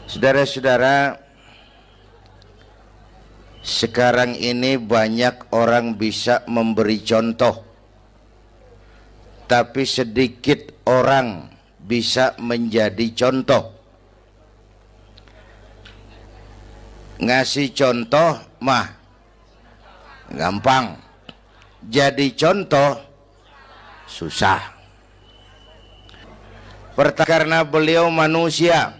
Saudara-saudara, sekarang ini banyak orang bisa memberi contoh, tapi sedikit orang bisa menjadi contoh. Ngasih contoh mah gampang, jadi contoh susah. Pertama, karena beliau manusia.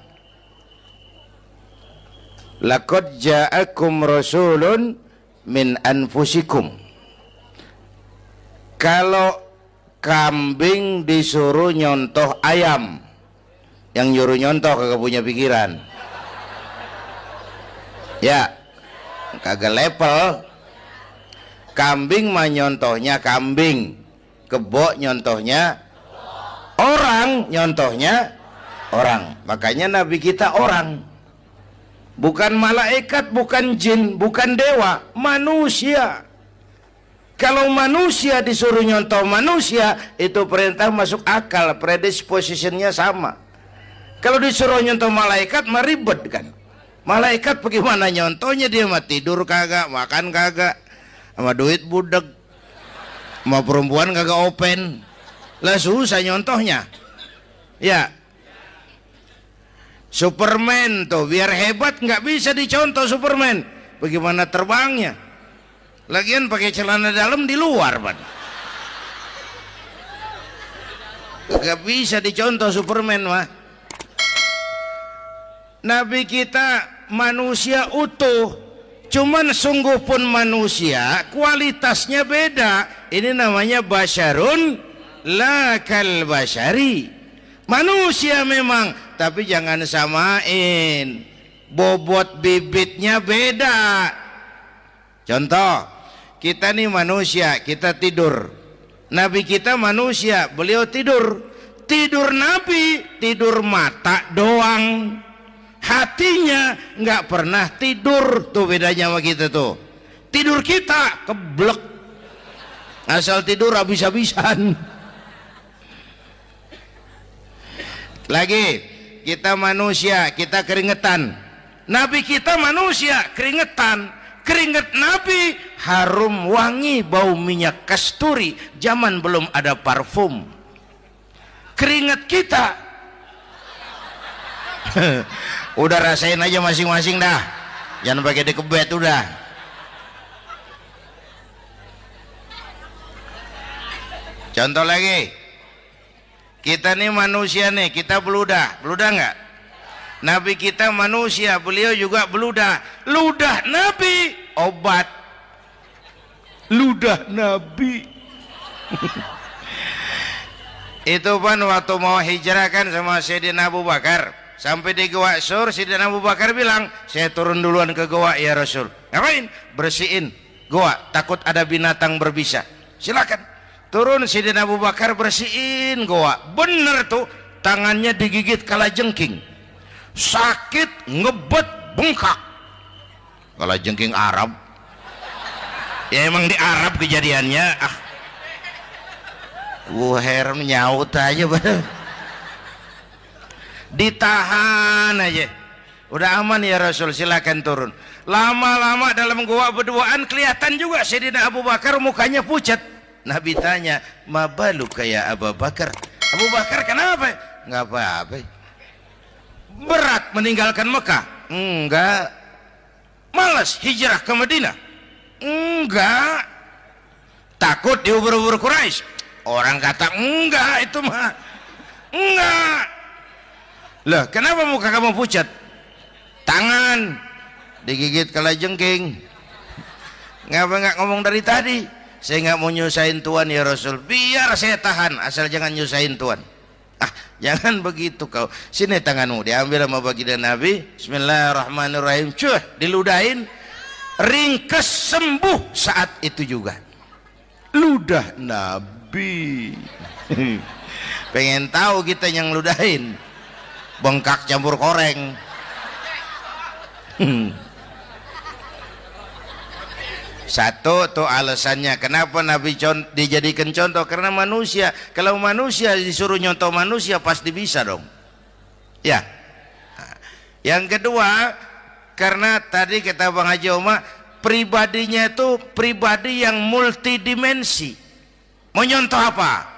Laqad ja'akum rasulun min anfusikum. Kalau kambing disuruh nyontoh ayam, yang nyuruh nyontoh kagak punya pikiran. Ya, kagak level. Kambing mah nyontohnya kambing, kebo nyontohnya orang, nyontohnya orang. Makanya Nabi kita orang, bukan malaikat, bukan jin, bukan dewa, manusia. Kalau manusia disuruh nyontoh manusia, itu perintah masuk akal, predispositionnya sama. Kalau disuruh nyontoh malaikat mah ribet kan. Malaikat bagaimana nyontohnya, dia mah tidur kagak, makan kagak, sama duit budeg, sama perempuan kagak open, lah susah nyontohnya. Ya, Superman tuh biar hebat nggak bisa dicontoh Superman, bagaimana terbangnya, lagian pakai celana dalam di luar pan, nggak bisa dicontoh Superman mah. Nabi kita manusia utuh, cuman sungguh pun manusia, kualitasnya beda. Ini namanya basyarun la kal basyari. Manusia memang, tapi jangan samain, bobot bibitnya beda. Contoh, kita nih manusia, kita tidur. Nabi kita manusia, beliau tidur. Tidur Nabi, tidur mata doang, hatinya nggak pernah tidur. Tuh bedanya sama kita tuh. Tidur kita keblek, asal tidur habis-habisan. Lagi kita manusia, kita keringetan. Nabi kita manusia, keringetan. Keringet Nabi harum wangi, bau minyak kasturi, zaman belum ada parfum. Keringet kita udah rasain aja masing-masing dah, jangan pakai dikebet udah. Contoh lagi, kita nih manusia nih, kita beludah nggak? Nabi kita manusia, beliau juga beludah. Ludah Nabi obat, ludah Nabi. Itu pan waktu mau hijrah kan sama Sayyidina Abu Bakar, sampai di Gua Sur, Sayyidina Abu Bakar bilang, saya turun duluan ke gua ya Rasul. Ngapain? Bersihin gua, takut ada binatang berbisa. Silakan. Turun Sayyidina Abu Bakar bersihin gua. Bener tuh, tangannya digigit kalajengking. Sakit, ngebet, bengkak. Kalajengking Arab. Ya emang di Arab kejadiannya. Wuher nyaut aja bener. Ditahan aja. Udah aman ya Rasul, silakan turun. Lama-lama dalam gua berduaan kelihatan juga Sayyidina Abu Bakar mukanya pucat. Nabi tanya, "Mabalu kayak Abu Bakar?" Abu Bakar kenapa? Nggak apa-apa. Berat meninggalkan Mekah? Enggak. Malas hijrah ke Madinah? Enggak. Takut diubur-ubur Quraisy? Orang kata enggak, itu mah enggak. Loh, kenapa muka kamu pucat? Tangan digigit kalajengking. Ngapa nggak ngomong dari tadi? Saya nggak mau nyusahin Tuhan ya Rasul. Biar saya tahan, asal jangan nyusahin Tuhan. Jangan begitu kau. Sini tanganmu, diambil sama baginda Nabi. Bismillahirrahmanirrahim. Cuh, diludahin, ringkes, sembuh saat itu juga. Ludah Nabi. Pengen tahu kita yang ludahin, bengkak campur koreng. Satu tuh alasannya kenapa Nabi dijadikan contoh, karena manusia. Kalau manusia disuruh nyontoh manusia pasti bisa dong. Ya. Yang kedua, karena tadi kata Bang Haji Oma, pribadinya itu pribadi yang multidimensi. Mau nyontoh apa?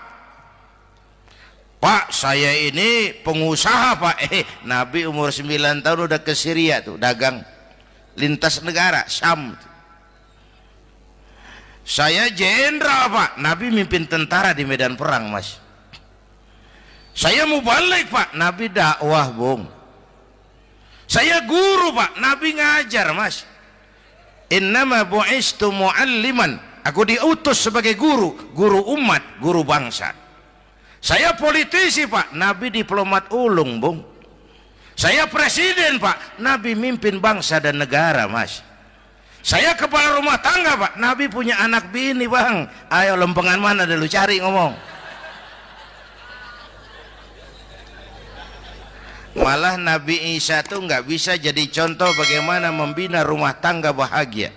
Pak, saya ini pengusaha Pak. Nabi umur 9 tahun udah ke Syria tuh, dagang lintas negara, Syam. Saya jenderal Pak, Nabi mimpin tentara di medan perang Mas. Saya mau balik Pak, Nabi dakwah Bung. Saya guru Pak, Nabi ngajar Mas. Innama bu'istu mu'alliman, aku diutus sebagai guru, guru umat, guru bangsa. Saya politisi Pak, Nabi diplomat ulung Bung. Saya presiden Pak, Nabi mimpin bangsa dan negara Mas. Saya kepala rumah tangga Pak, Nabi punya anak bini Bang. Ayo lempengan mana dulu cari ngomong. Malah Nabi Isa tuh nggak bisa jadi contoh bagaimana membina rumah tangga bahagia.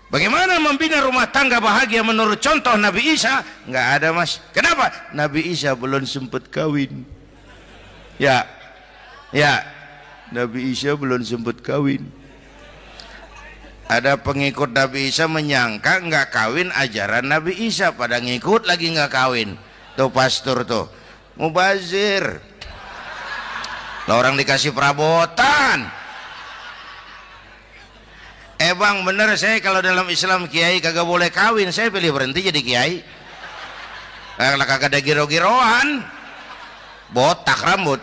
Bagaimana membina rumah tangga bahagia menurut contoh Nabi Isa? Nggak ada Mas. Kenapa? Nabi Isa belum sempat kawin. Ya, Nabi Isa belum sempat kawin. Ada pengikut Nabi Isa menyangka nggak kawin ajaran Nabi Isa, pada ngikut lagi nggak kawin. Tuh pastor tuh mubazir. Lah orang dikasih perabotan. Bang bener, saya kalau dalam Islam kiai kagak boleh kawin, saya pilih berhenti jadi kiai. Kalau kagak ada giro-giroan, botak rambut.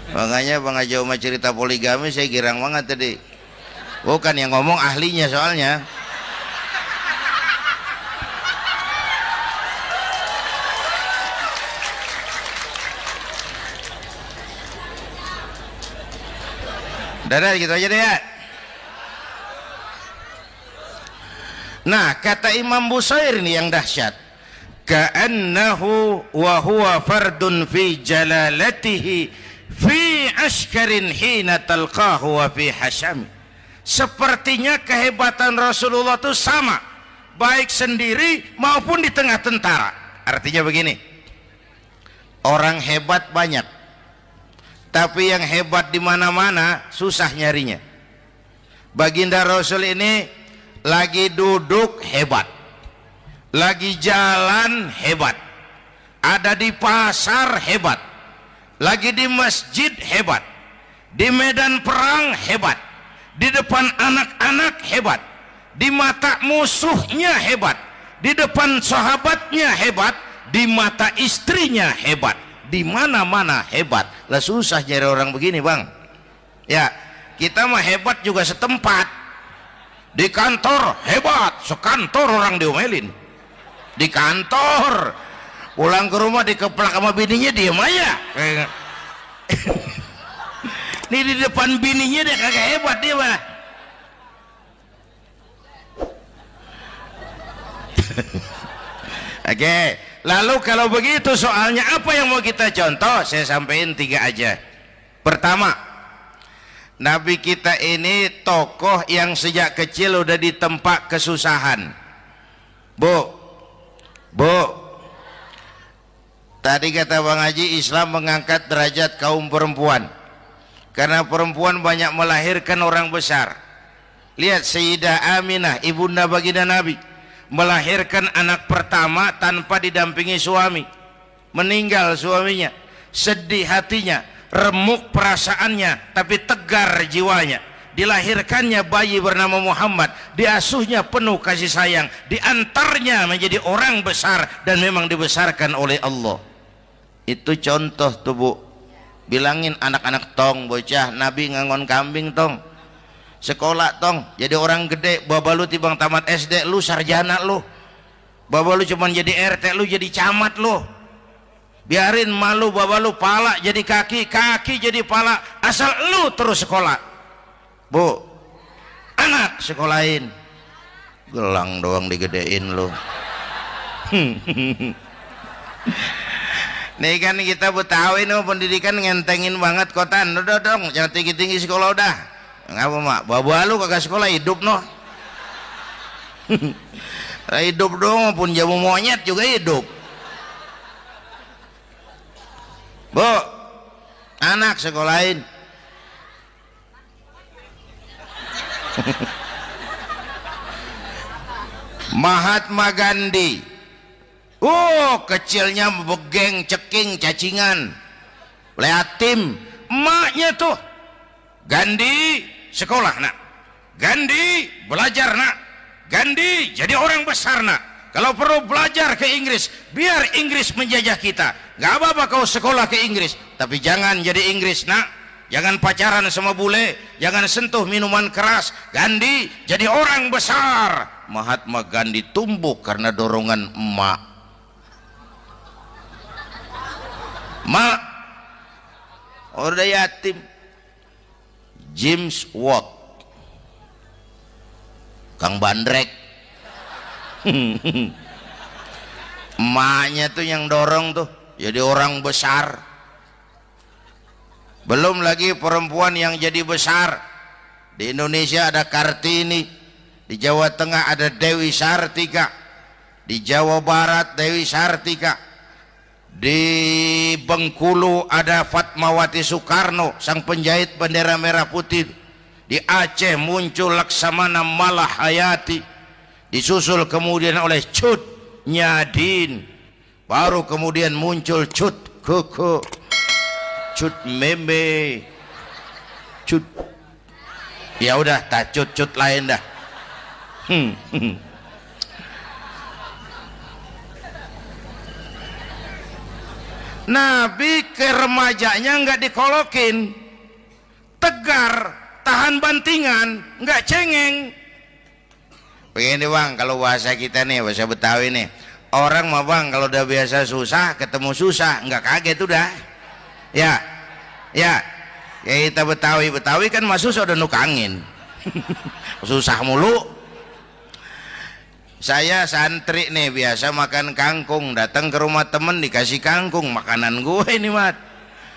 Makanya Bang Haji Oma cerita poligami saya girang banget tadi. Bukan yang ngomong ahlinya soalnya. Dadah gitu aja deh ya. Nah kata Imam Busair ini yang dahsyat, ka'annahu wa huwa fardun fi jalalatihi fi askarin hina talqahu wa fi hasham. Sepertinya kehebatan Rasulullah itu sama baik sendiri maupun di tengah tentara. Artinya begini, orang hebat banyak, tapi yang hebat di mana-mana susah nyarinya. Baginda Rasul ini lagi duduk hebat, lagi jalan hebat, ada di pasar hebat, lagi di masjid hebat, di medan perang hebat, di depan anak-anak hebat, di mata musuhnya hebat, di depan sahabatnya hebat, di mata istrinya hebat, di mana-mana hebat. Lah susah nyari orang begini Bang. Ya, kita mah hebat juga setempat. Di kantor hebat, sekantor orang diomelin. Di kantor, pulang ke rumah dikeplak sama bininya diem aja. Nih di depan bininya dia kagak hebat dia mah. Oke. Lalu kalau begitu soalnya apa yang mau kita contoh? Saya sampaikan 3 aja. Pertama, Nabi kita ini tokoh yang sejak kecil udah ditempa kesusahan. Bu, tadi kata Bang Haji, Islam mengangkat derajat kaum perempuan karena perempuan banyak melahirkan orang besar. Lihat Sayyidah Aminah, ibunda baginda Nabi, melahirkan anak pertama tanpa didampingi suami. Meninggal suaminya, sedih hatinya, remuk perasaannya, tapi tegar jiwanya. Dilahirkannya bayi bernama Muhammad, diasuhnya penuh kasih sayang, diantarnya menjadi orang besar dan memang dibesarkan oleh Allah. Itu contoh tuh Bu. Bilangin anak-anak tong, bocah Nabi ngangon kambing tong, sekolah tong, jadi orang gede. Baba lu tibang tamat SD lu sarjana lu, baba lu cuman jadi RT lu jadi camat lu. Biarin malu baba lu pala jadi kaki, kaki jadi pala, asal lu terus sekolah. Bu, anak sekolahin, gelang doang digedein lu. Nih kan kita Betawi nih pendidikan ngentengin banget kotan. Udah dong jangan tinggi-tinggi sekolah udah. Ngapa mak? Bawa lu kagak sekolah hidup noh. Hidup dong pun jamu monyet juga hidup. Bu, anak sekolahin. Mahatma Gandhi. Kecilnya begeng, ceking, cacingan, leatim. Emaknya tuh, Gandhi sekolah nak, Gandhi belajar nak, Gandhi jadi orang besar nak. Kalau perlu belajar ke Inggris, biar Inggris menjajah kita. Gak apa-apa kau sekolah ke Inggris, tapi jangan jadi Inggris nak. Jangan pacaran sama bule, jangan sentuh minuman keras. Gandhi jadi orang besar. Mahatma Gandhi tumbuh karena dorongan emak. Mak, udah yatim. James Watt, Kang Bandrek. Emaknya tuh yang dorong tuh jadi orang besar. Belum lagi perempuan yang jadi besar. Di Indonesia ada Kartini, di Jawa Tengah ada Dewi Sartika, di Jawa Barat Dewi Sartika, di Bengkulu ada Fatmawati Soekarno, sang penjahit bendera merah putih. Di Aceh muncul Laksamana Malahayati, disusul kemudian oleh Cut Nyadin, baru kemudian muncul Cut Koko, Cut Meme, Cut, ya udah tak cut lain dah. Nabi ke remajanya nggak dikolokin, tegar, tahan bantingan, nggak cengeng. Begini bang, kalau bahasa kita nih, bahasa Betawi nih, orang mah bang kalau udah biasa susah ketemu susah nggak kaget udah. Ya kita Betawi kan masuk udah nukangin. Susah mulu. Saya santri nih biasa makan kangkung, datang ke rumah temen dikasih kangkung, makanan gue ini mat,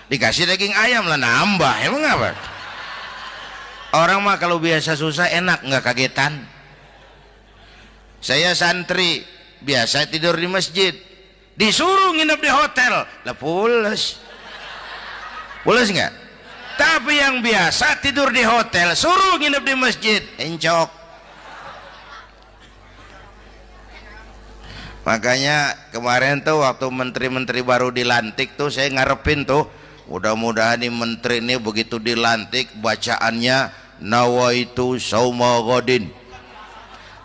dikasih daging ayam lah nambah, emang apa? Orang mah kalau biasa susah enak nggak kagetan. Saya santri biasa tidur di masjid, disuruh nginep di hotel lah pules nggak? Tapi yang biasa tidur di hotel suruh nginep di masjid encok. Makanya kemarin tuh waktu menteri-menteri baru dilantik tuh saya ngarepin tuh, mudah-mudahan nih menteri ini begitu dilantik bacaannya nawaitu sauma ghadin.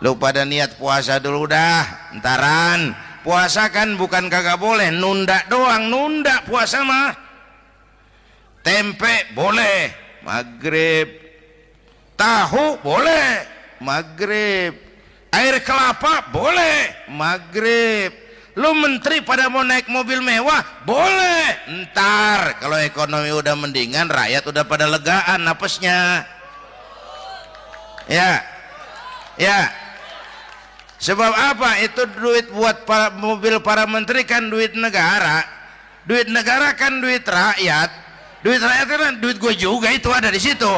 Lu pada niat puasa dulu dah, entaran. Puasa kan bukan kagak boleh, nunda doang, nunda puasa mah. Tempe boleh maghrib, tahu boleh maghrib, air kelapa boleh maghrib. Lu menteri pada mau naik mobil mewah boleh ntar kalau ekonomi udah mendingan, rakyat udah pada legaan napasnya. Ya sebab apa? Itu duit buat mobil para menteri kan duit negara. Duit negara kan duit rakyat. Duit rakyat kan duit gue juga, itu ada di situ.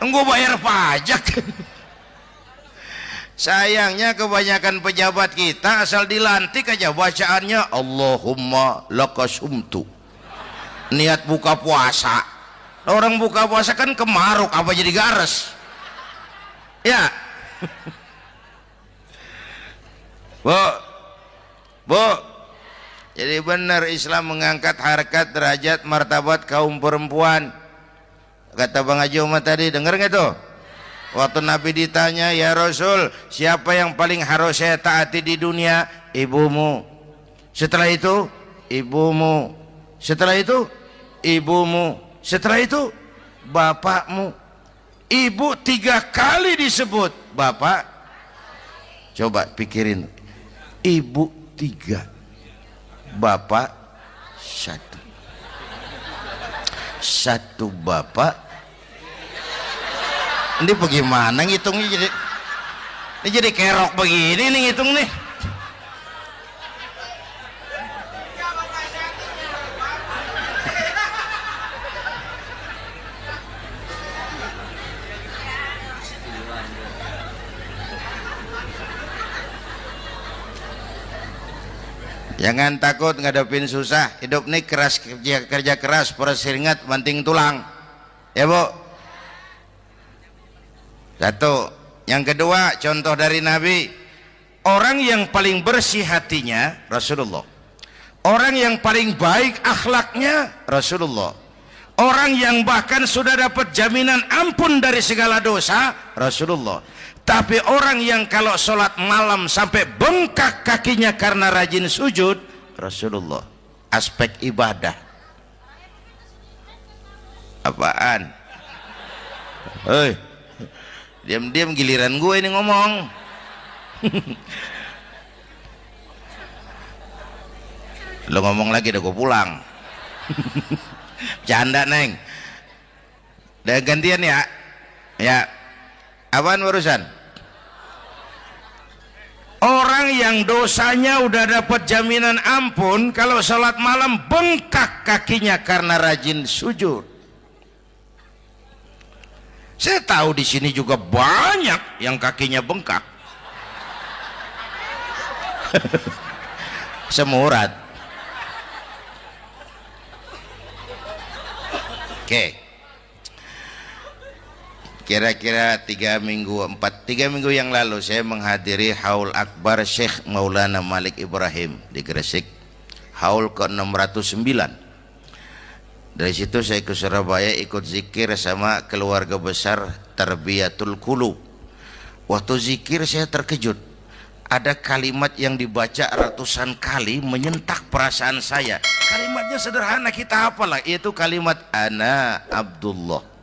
Gue bayar pajak. Sayangnya kebanyakan pejabat kita asal dilantik aja bacaannya Allahumma lakasumtu. Niat buka puasa. Orang buka puasa kan kemaruk, apa jadi gares? Ya. Bu, jadi benar Islam mengangkat harkat, derajat, martabat kaum perempuan. Kata Bang Haji Umar tadi, dengar nggak tuh? Waktu Nabi ditanya, ya Rasul, siapa yang paling harus saya taati di dunia? Ibumu. Setelah itu, ibumu. Setelah itu, ibumu. Setelah itu, bapakmu. Ibu 3 kali disebut, bapak. Coba pikirin, ibu 3, bapak 1. 1 bapak. Ini bagaimana ngitungnya ini jadi kerok begini nih ngitung nih. Jangan takut ngadepin susah. Hidup nih keras, kerja keras, perseringat banting tulang. Ya Bu. Satu. Yang kedua, contoh dari Nabi, orang yang paling bersih hatinya Rasulullah. Orang yang paling baik akhlaknya Rasulullah. Orang yang bahkan sudah dapat jaminan ampun dari segala dosa Rasulullah. Tapi orang yang kalau sholat malam sampai bengkak kakinya karena rajin sujud Rasulullah. Aspek ibadah. Apaan? Hei, diam-diam giliran gue ini ngomong. Lo ngomong lagi udah gue pulang. Canda neng. Udah gantian ya. Ya. Apaan urusan? Orang yang dosanya udah dapat jaminan ampun, kalau sholat malam bengkak kakinya karena rajin sujud. Saya tahu di sini juga banyak yang kakinya bengkak. Semurat. Oke. Kira-kira 3 minggu yang lalu saya menghadiri haul akbar Syekh Maulana Malik Ibrahim di Gresik, haul ke-609. Dari situ saya ke Surabaya ikut zikir sama keluarga besar Tarbiyatul Qulub. Waktu zikir saya terkejut, ada kalimat yang dibaca ratusan kali menyentak perasaan saya. Kalimatnya sederhana, kita hafalah, yaitu kalimat Ana Abdullah.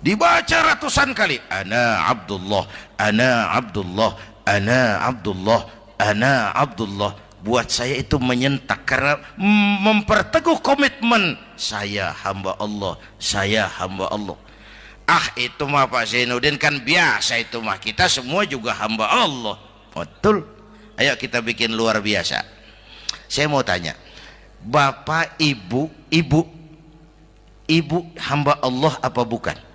Dibaca ratusan kali, Ana Abdullah, Ana Abdullah, Ana Abdullah, Ana Abdullah. Buat saya itu menyentak karena memperteguh komitmen, saya hamba Allah, saya hamba Allah. Ah, itu mah Pak Zainuddin kan biasa, itu mah kita semua juga hamba Allah. Betul. Ayo kita bikin luar biasa. Saya mau tanya, Bapak, Ibu hamba Allah apa bukan?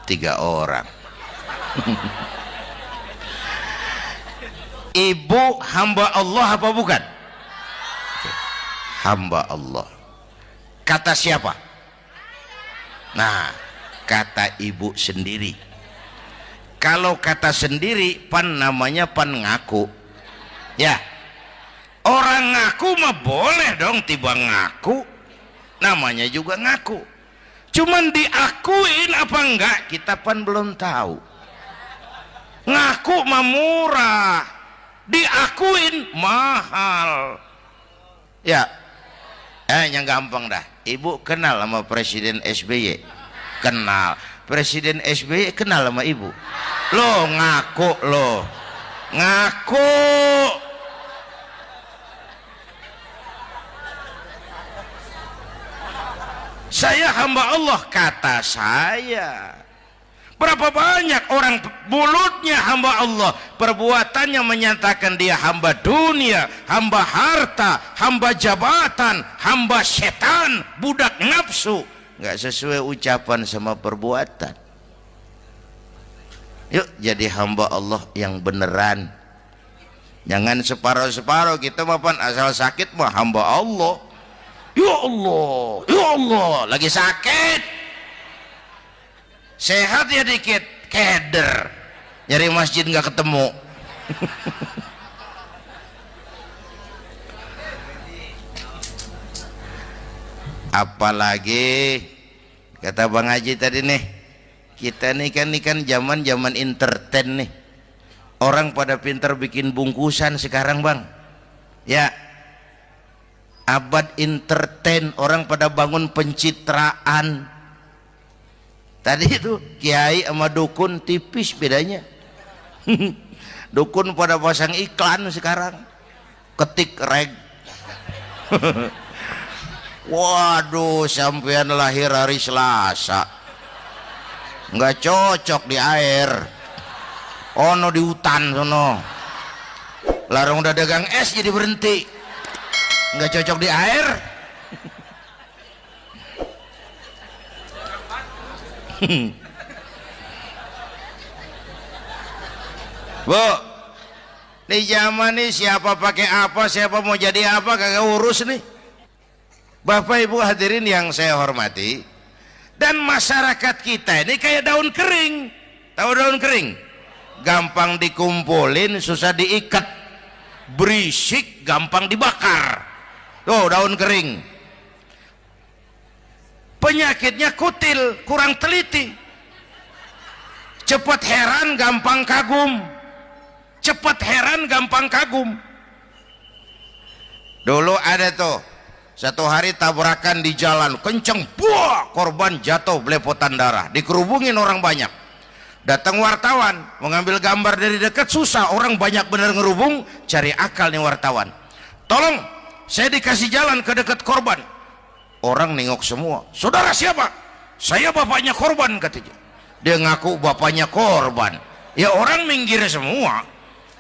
3 orang. Ibu hamba Allah apa bukan? Hamba Allah. Kata siapa? Nah, kata ibu sendiri. Kalau kata sendiri, pan namanya pan ngaku. Ya, orang ngaku mah boleh dong, tiba ngaku, namanya juga ngaku. Cuman diakuin apa enggak, kita pan belum tahu. Ngaku mah murah, diakuin mahal. Ya, yang gampang dah. Ibu kenal sama Presiden SBY? Kenal. Presiden SBY kenal sama ibu? Lo ngaku lo. Ngaku. Saya hamba Allah, kata saya. Berapa banyak orang mulutnya hamba Allah, perbuatannya menyatakan dia hamba dunia, hamba harta, hamba jabatan, hamba setan, budak nafsu. Nggak sesuai ucapan sama perbuatan. Yuk jadi hamba Allah yang beneran. Jangan separuh-separuh, kita mapan asal sakit mah hamba Allah. Ya Allah, ya Allah, lagi sakit, sehat ya dikit, keder, nyari masjid nggak ketemu. Apalagi kata Bang Haji tadi nih, kita nih kan zaman entertain nih, orang pada pintar bikin bungkusan sekarang Bang, ya. Abad entertain, orang pada bangun pencitraan. Tadi itu kiai sama dukun tipis bedanya. Dukun pada pasang iklan sekarang, ketik reg. Waduh, sampean lahir hari Selasa, nggak cocok di air, ono di hutan sono. Larang udah dagang es jadi berhenti, nggak cocok di air. Bu, Di zaman ini siapa pakai apa, siapa mau jadi apa kagak urus nih. Bapak Ibu hadirin yang saya hormati, dan masyarakat kita ini kayak daun kering. Tahu daun kering? Gampang dikumpulin, susah diikat. Berisik, gampang dibakar. Tuh daun kering. Penyakitnya kutil, kurang teliti. Cepat heran, gampang kagum. Cepat heran, gampang kagum. Dulu ada tuh satu hari tabrakan di jalan kenceng, buah, korban jatuh belepotan darah, dikerubungin orang banyak. Datang wartawan mengambil gambar dari dekat, susah, orang banyak bener ngerubung. Cari akal nih wartawan, tolong saya dikasih jalan ke dekat korban. Orang nengok semua, saudara siapa? Saya bapaknya korban, katanya. Dia ngaku bapaknya korban. Ya orang minggir semua,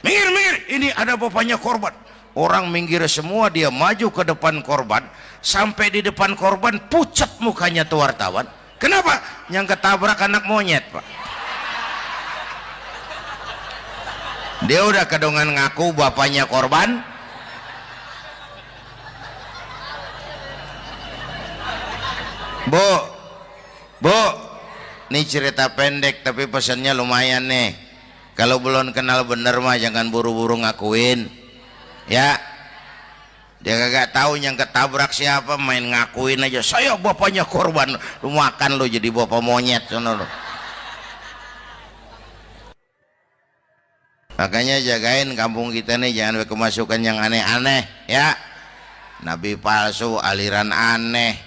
minggir, ini ada bapaknya korban. Orang minggir semua, dia maju ke depan korban. Sampai di depan korban, pucat mukanya tuh wartawan. Kenapa? Yang ketabrak anak monyet, Pak. Dia udah kedongan ngaku bapaknya korban. Bu, ini cerita pendek tapi pesannya lumayan nih. Kalau belum kenal bener mah jangan buru-buru ngakuin. Ya, dia kagak tahu yang ketabrak siapa, main ngakuin aja saya bapaknya korban. Lu makan lu jadi bapak monyet sono lu. Makanya jagain kampung kita nih, jangan kemasukan yang aneh-aneh ya. Nabi palsu, aliran aneh.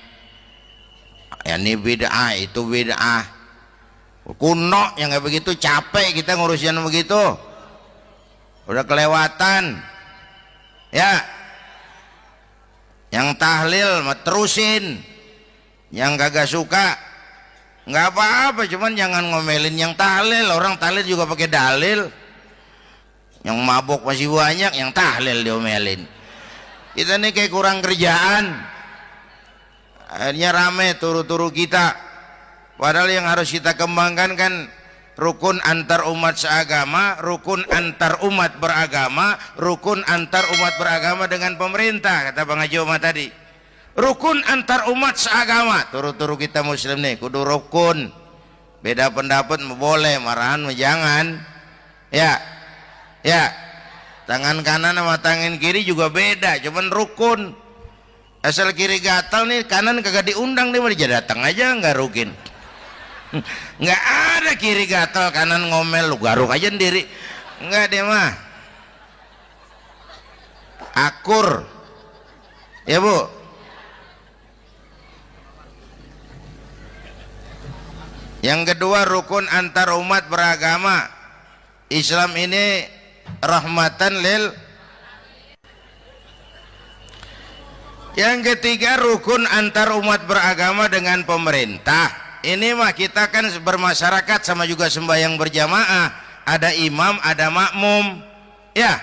Ya ini bid'ah, itu bid'ah. Kuno yang kayak begitu, capek kita ngurusin begitu. Udah kelewatan. Ya, yang tahlil mah terusin, yang kagak suka nggak apa-apa, cuman jangan ngomelin yang tahlil. Orang tahlil juga pakai dalil. Yang mabuk masih banyak, yang tahlil diomelin. Kita nih kayak kurang kerjaan, akhirnya rame turu-turu kita. Padahal yang harus kita kembangkan kan rukun antar umat seagama, rukun antar umat beragama, rukun antar umat beragama dengan pemerintah, kata Bang Haji Omar tadi. Rukun antar umat seagama, turu-turu kita muslim nih kudu rukun. Beda pendapat boleh, marahan jangan. Ya, tangan kanan sama tangan kiri juga beda, cuman rukun. Asal kiri gatal nih, kanan kagak diundang nih, dia datang aja nggak rukin. Nggak ada kiri gatal kanan ngomel, lu garuk aja sendiri. Nggak, dia mah akur ya Bu. Yang kedua, rukun antar umat beragama. Islam ini rahmatan lil. Yang ketiga, rukun antar umat beragama dengan pemerintah. Ini mah kita kan bermasyarakat sama juga sembahyang berjamaah, ada imam ada makmum ya.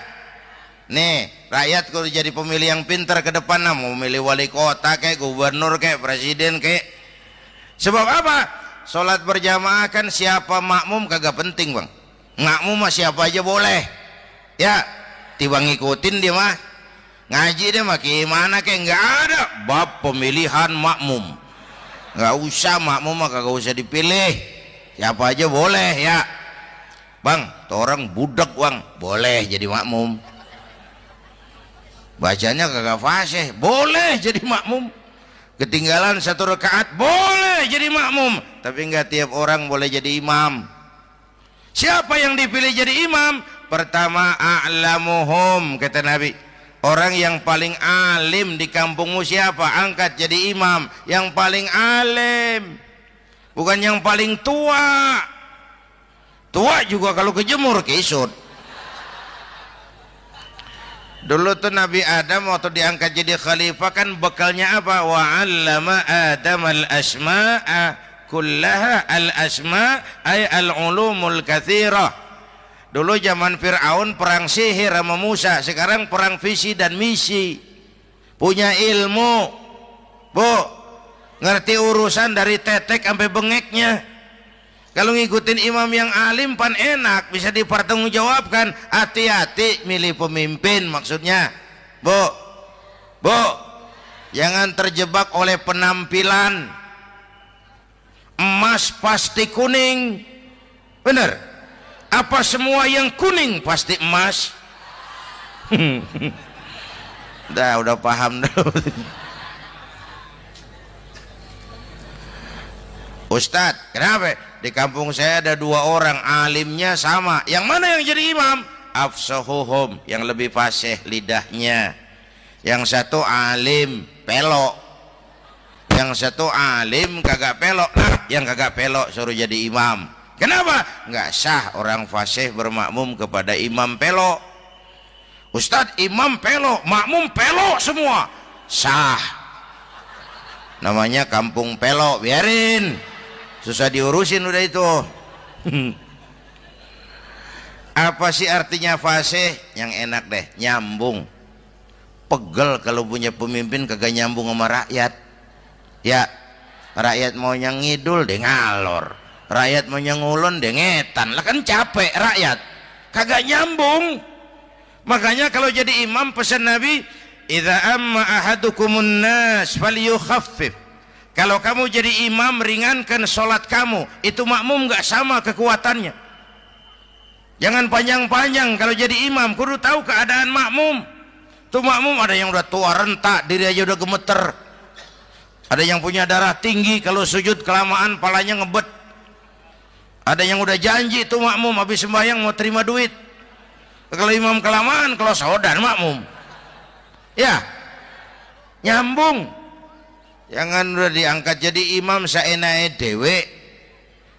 Nih rakyat kalau jadi pemilih yang pintar ke depan, mau memilih wali kota kayak gubernur kayak presiden kayak. Sebab apa? Sholat berjamaah kan siapa makmum kagak penting Bang. Makmum mah siapa aja boleh ya, tiba ngikutin dia mah. Ngaji dia mah gimana kayak nggak ada bab pemilihan makmum. Nggak usah, makmum mah kagak usah dipilih, siapa aja boleh ya. Bang, tuh orang budak Bang, boleh jadi makmum. Bacanya kagak fasih, boleh jadi makmum. Ketinggalan satu rakaat, boleh jadi makmum. Tapi nggak tiap orang boleh jadi imam. Siapa yang dipilih jadi imam? Pertama, a'lamuhum, kata Nabi. Orang yang paling alim di kampungmu siapa? Angkat jadi imam. Yang paling alim, bukan yang paling tua. Tua juga kalau kejemur kisut. Dulu tuh Nabi Adam waktu diangkat jadi khalifah kan bekalnya apa? Wa 'allama Adam al-asma'a kullaha. Al-asma' ay al-ulumul katsirah. Dulu zaman Fir'aun perang sihir sama Musa, sekarang perang visi dan misi. Punya ilmu Bu, ngerti urusan dari tetek sampai bengeknya. Kalau ngikutin imam yang alim pan enak, bisa dipertanggungjawabkan. Hati-hati milih pemimpin maksudnya. Bu, jangan terjebak oleh penampilan. Emas pasti kuning. Benar? Apa semua yang kuning pasti emas? Udah paham dulu. Ustadz, kenapa? Di kampung saya ada 2 orang alimnya sama. Yang mana yang jadi imam? Afsahuhum, yang lebih fasih lidahnya. Yang satu alim pelok, yang satu alim kagak pelok. Nah, yang kagak pelok suruh jadi imam. Kenapa? Nggak sah orang fasih bermakmum kepada imam pelok. Ustadz, imam pelok, makmum pelok semua. Sah. Namanya kampung pelok, biarin. Susah diurusin udah itu. Apa sih artinya fasih? Yang enak deh, nyambung. Pegel kalau punya pemimpin kagak nyambung sama rakyat. Ya, rakyat mau yang ngidul deh ngalor, rakyat mau yang ngulon deh ngetan. Lah kan capek rakyat, kagak nyambung. Makanya kalau jadi imam pesan Nabi, idza amma ahadukumun nas falyukhaffif. Kalau kamu jadi imam, ringankan sholat kamu. Itu makmum nggak sama kekuatannya. Jangan panjang-panjang kalau jadi imam, kudu tahu keadaan makmum. Tuh makmum ada yang udah tua rentak, diri aja udah gemeter. Ada yang punya darah tinggi, kalau sujud kelamaan palanya ngebet. Ada yang udah janji tuh makmum habis sembahyang mau terima duit. Kalau imam kelamaan, kalau saudan makmum. Ya, nyambung. Jangan udah diangkat jadi imam saenake dewe.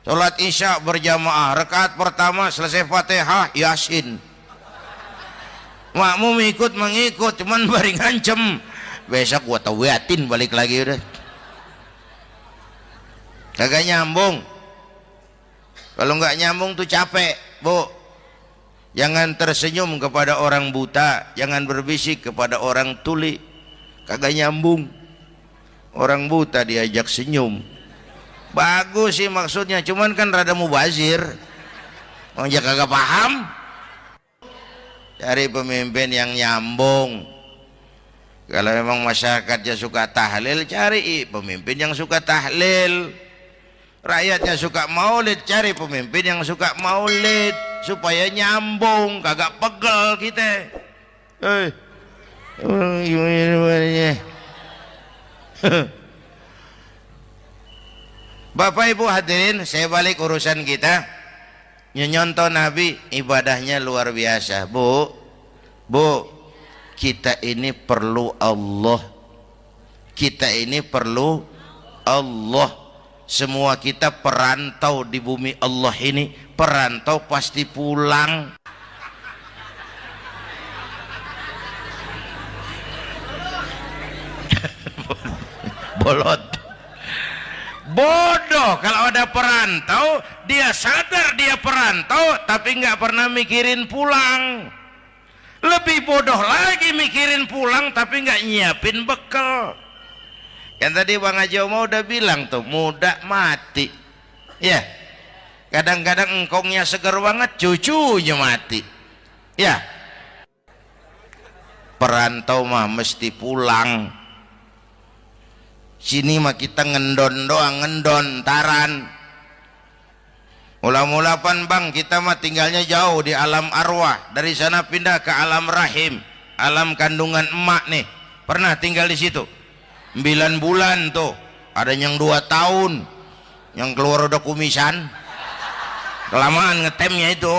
Salat isya berjamaah, rakaat pertama selesai Fatihah Yasin. Makmum ikut mengikut, cuman bari ngancem. Besok gua tawiatin balik lagi udah. Kagak nyambung. Kalau nggak nyambung tuh capek, Bu. Jangan tersenyum kepada orang buta, jangan berbisik kepada orang tuli. Kagak nyambung. Orang buta diajak senyum. Bagus sih maksudnya, cuman kan rada mubazir. Orang kagak paham. Cari pemimpin yang nyambung. Kalau memang masyarakatnya suka tahlil, cari pemimpin yang suka tahlil. Rakyatnya suka maulid, cari pemimpin yang suka maulid supaya nyambung, kagak pegel kita. Bapak Ibu hadirin, saya balik urusan kita. Nyontoh Nabi ibadahnya luar biasa. Bu, kita ini perlu Allah. Kita ini perlu Allah. Semua kita perantau di bumi Allah ini. Perantau pasti pulang. Bolot. Bodoh kalau ada perantau, dia sadar dia perantau tapi nggak pernah mikirin pulang. Lebih bodoh lagi mikirin pulang tapi nggak nyiapin bekal. Yang tadi Bang Haji Omar udah bilang tuh, muda mati. Ya, kadang-kadang engkongnya seger banget, cucunya mati. Ya, perantau mah mesti pulang. Sini mah kita ngendon doang, ngendon taran. Mula-mula pan Bang, kita mah tinggalnya jauh di alam arwah. Dari sana pindah ke alam rahim, alam kandungan emak nih. Pernah tinggal di situ 9 bulan tuh. Ada yang 2 tahun, yang keluar udah kumisan. Kelamaan ngetemnya itu.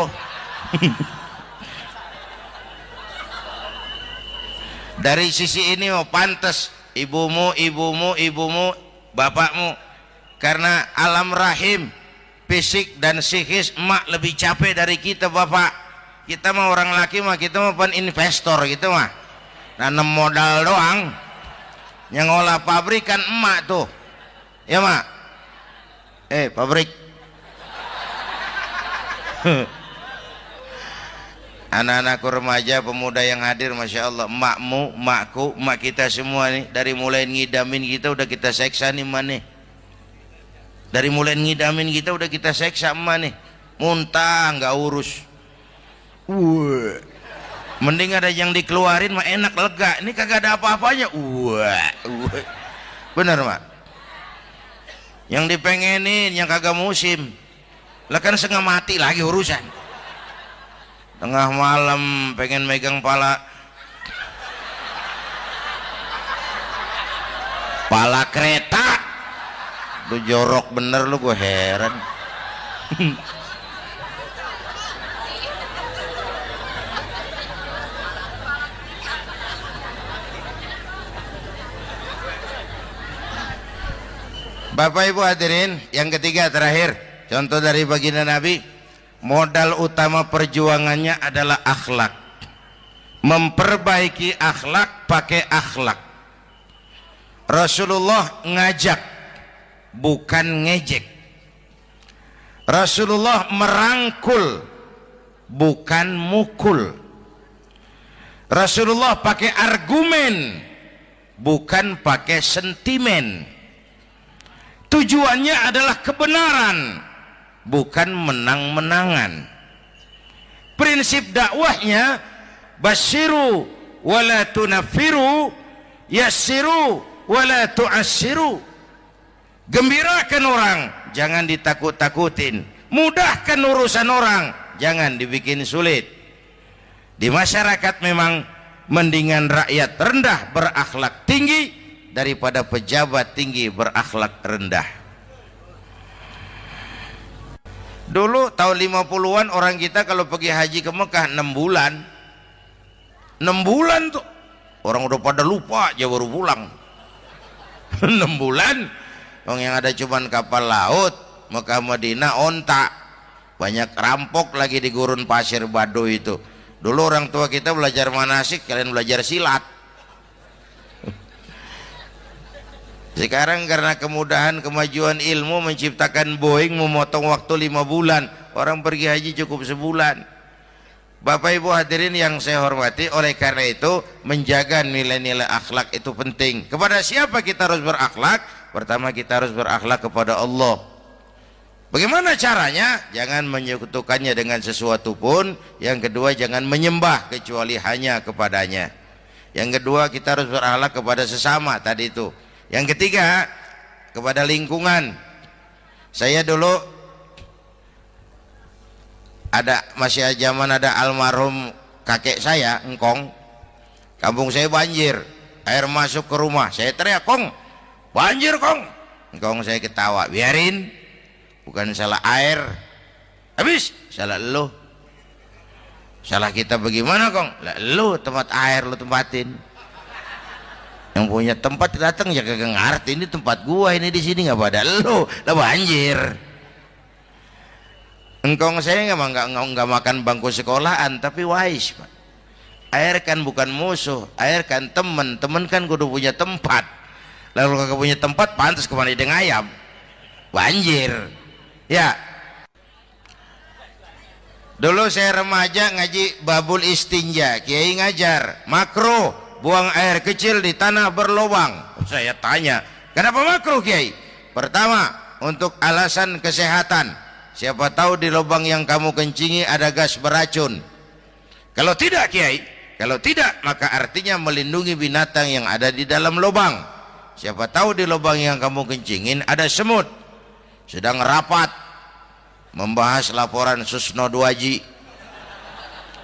Dari sisi ini mau pantas ibumu, bapakmu, karena alam rahim, fisik dan psikis emak lebih capek dari kita bapak. Kita mah orang laki mah kita mah pan investor gitu mah, nanam modal doang. Yang ngolah pabrik kan emak tuh, ya mak. Pabrik. Anak-anakku remaja, pemuda yang hadir, masya Allah, emakmu, emakku, emak kita semua nih, dari mulai ngidamin kita udah kita seksa nih mana. Dari mulai ngidamin kita udah kita seksa emak nih, muntah nggak urus. Mending ada yang dikeluarin mah enak, lega. Ini kagak ada apa-apanya. Bener mak. Yang dipengenin yang kagak musim, lah kan setengah mati lagi urusan. Tengah malam pengen megang pala kereta, lu jorok bener lu, gue heran. Bapak Ibu hadirin, yang ketiga terakhir, contoh dari baginda Nabi, modal utama perjuangannya adalah akhlak. Memperbaiki akhlak pakai akhlak. Rasulullah ngajak, bukan ngejek. Rasulullah merangkul, bukan mukul. Rasulullah pakai argumen, bukan pakai sentimen. Tujuannya adalah kebenaran, bukan menang-menangan. Prinsip dakwahnya basyiru wala tunafiru, yassiru wala tu'assiru. Gembirakan orang, jangan ditakut-takutin. Mudahkan urusan orang, jangan dibikin sulit. Di masyarakat memang mendingan rakyat rendah berakhlak tinggi daripada pejabat tinggi berakhlak rendah. Dulu tahun 50-an orang kita kalau pergi haji ke Mekah 6 bulan. 6 bulan tuh orang udah pada lupa aja baru pulang. 6 bulan orang yang ada cuman kapal laut, Mekah Madinah onta, banyak rampok lagi di gurun pasir Baduy itu. Dulu orang tua kita belajar manasik, kalian belajar silat. Sekarang karena kemudahan kemajuan ilmu menciptakan Boeing memotong waktu 5 bulan, orang pergi haji cukup sebulan. Bapak Ibu hadirin yang saya hormati, oleh karena itu menjaga nilai-nilai akhlak itu penting. Kepada siapa kita harus berakhlak? Pertama, kita harus berakhlak kepada Allah. Bagaimana caranya? Jangan menyekutukannya dengan sesuatu pun. Yang kedua, jangan menyembah kecuali hanya kepadanya. Yang kedua, kita harus berakhlak kepada sesama tadi itu. Yang ketiga, kepada lingkungan. Saya dulu masih zaman ada almarhum kakek saya, engkong. Kampung saya banjir, air masuk ke rumah. Saya teriak, "Kong, banjir Kong." Engkong saya ketawa, "Biarin, bukan salah air." Habis, salah lo. Salah kita bagaimana Kong? Lah lo tempat air lo tempatin. Yang punya tempat datang ya kagak ngerti, ini tempat gua, ini di sini nggak pada lo, lah banjir. Engkong saya nggak makan bangku sekolahan, tapi wise Pak. Air kan bukan musuh, air kan teman, teman kan kudu punya tempat. Lalu kagak punya tempat, pantas kemana dengan ayam, banjir. Ya. Dulu saya remaja ngaji babul istinja, kiai ngajar makruh buang air kecil di tanah berlubang. Saya tanya, kenapa makruh Kiai? Pertama, untuk alasan kesehatan. Siapa tahu di lubang yang kamu kencingi ada gas beracun. Kalau tidak Kiai, kalau tidak maka artinya melindungi binatang yang ada di dalam lubang. Siapa tahu di lubang yang kamu kencingin ada semut. Sedang rapat membahas laporan Susno 2Ji.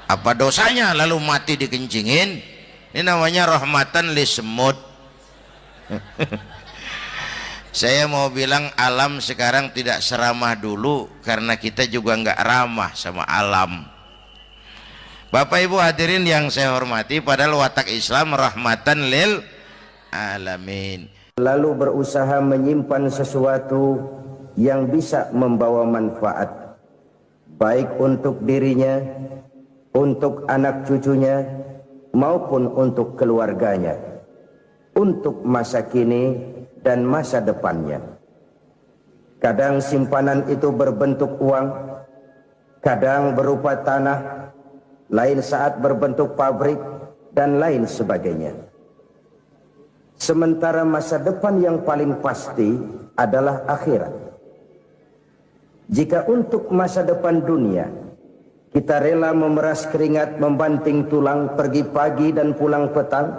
Apa dosanya lalu mati dikencingin? Ini namanya rahmatan li semut. Saya mau bilang alam sekarang tidak seramah dulu karena kita juga nggak ramah sama alam. Bapak Ibu hadirin yang saya hormati, padahal watak Islam rahmatan lil alamin. Lalu berusaha menyimpan sesuatu yang bisa membawa manfaat, baik untuk dirinya, untuk anak cucunya, maupun untuk keluarganya, untuk masa kini dan masa depannya. Kadang simpanan itu berbentuk uang, kadang berupa tanah, lain saat berbentuk pabrik, dan lain sebagainya. Sementara masa depan yang paling pasti adalah akhirat. Jika untuk masa depan dunia kita rela memeras keringat, membanting tulang, pergi pagi dan pulang petang,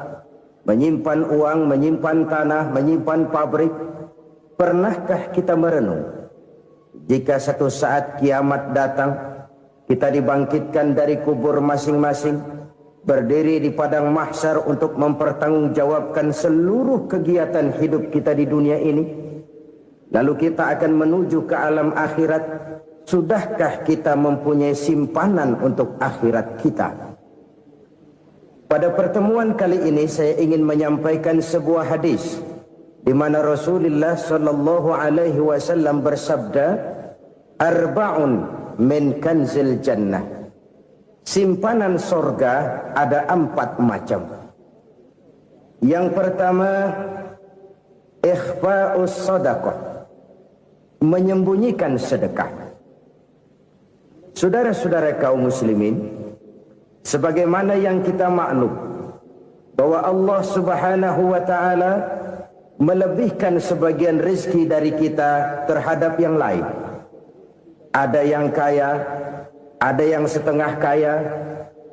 menyimpan uang, menyimpan tanah, menyimpan pabrik, pernahkah kita merenung jika satu saat kiamat datang, kita dibangkitkan dari kubur masing-masing, berdiri di padang mahsyar untuk mempertanggungjawabkan seluruh kegiatan hidup kita di dunia ini, lalu kita akan menuju ke alam akhirat. Sudahkah kita mempunyai simpanan untuk akhirat kita? Pada pertemuan kali ini saya ingin menyampaikan sebuah hadis di mana Rasulullah sallallahu alaihi wasallam bersabda, "Arba'un min kanzil jannah." Simpanan sorga ada 4 macam. Yang pertama, ikhfa'us sadaqah, menyembunyikan sedekah. Saudara-saudara kaum muslimin, sebagaimana yang kita maklum bahwa Allah Subhanahu wa taala melebihkan sebagian rezeki dari kita terhadap yang lain. Ada yang kaya, ada yang setengah kaya,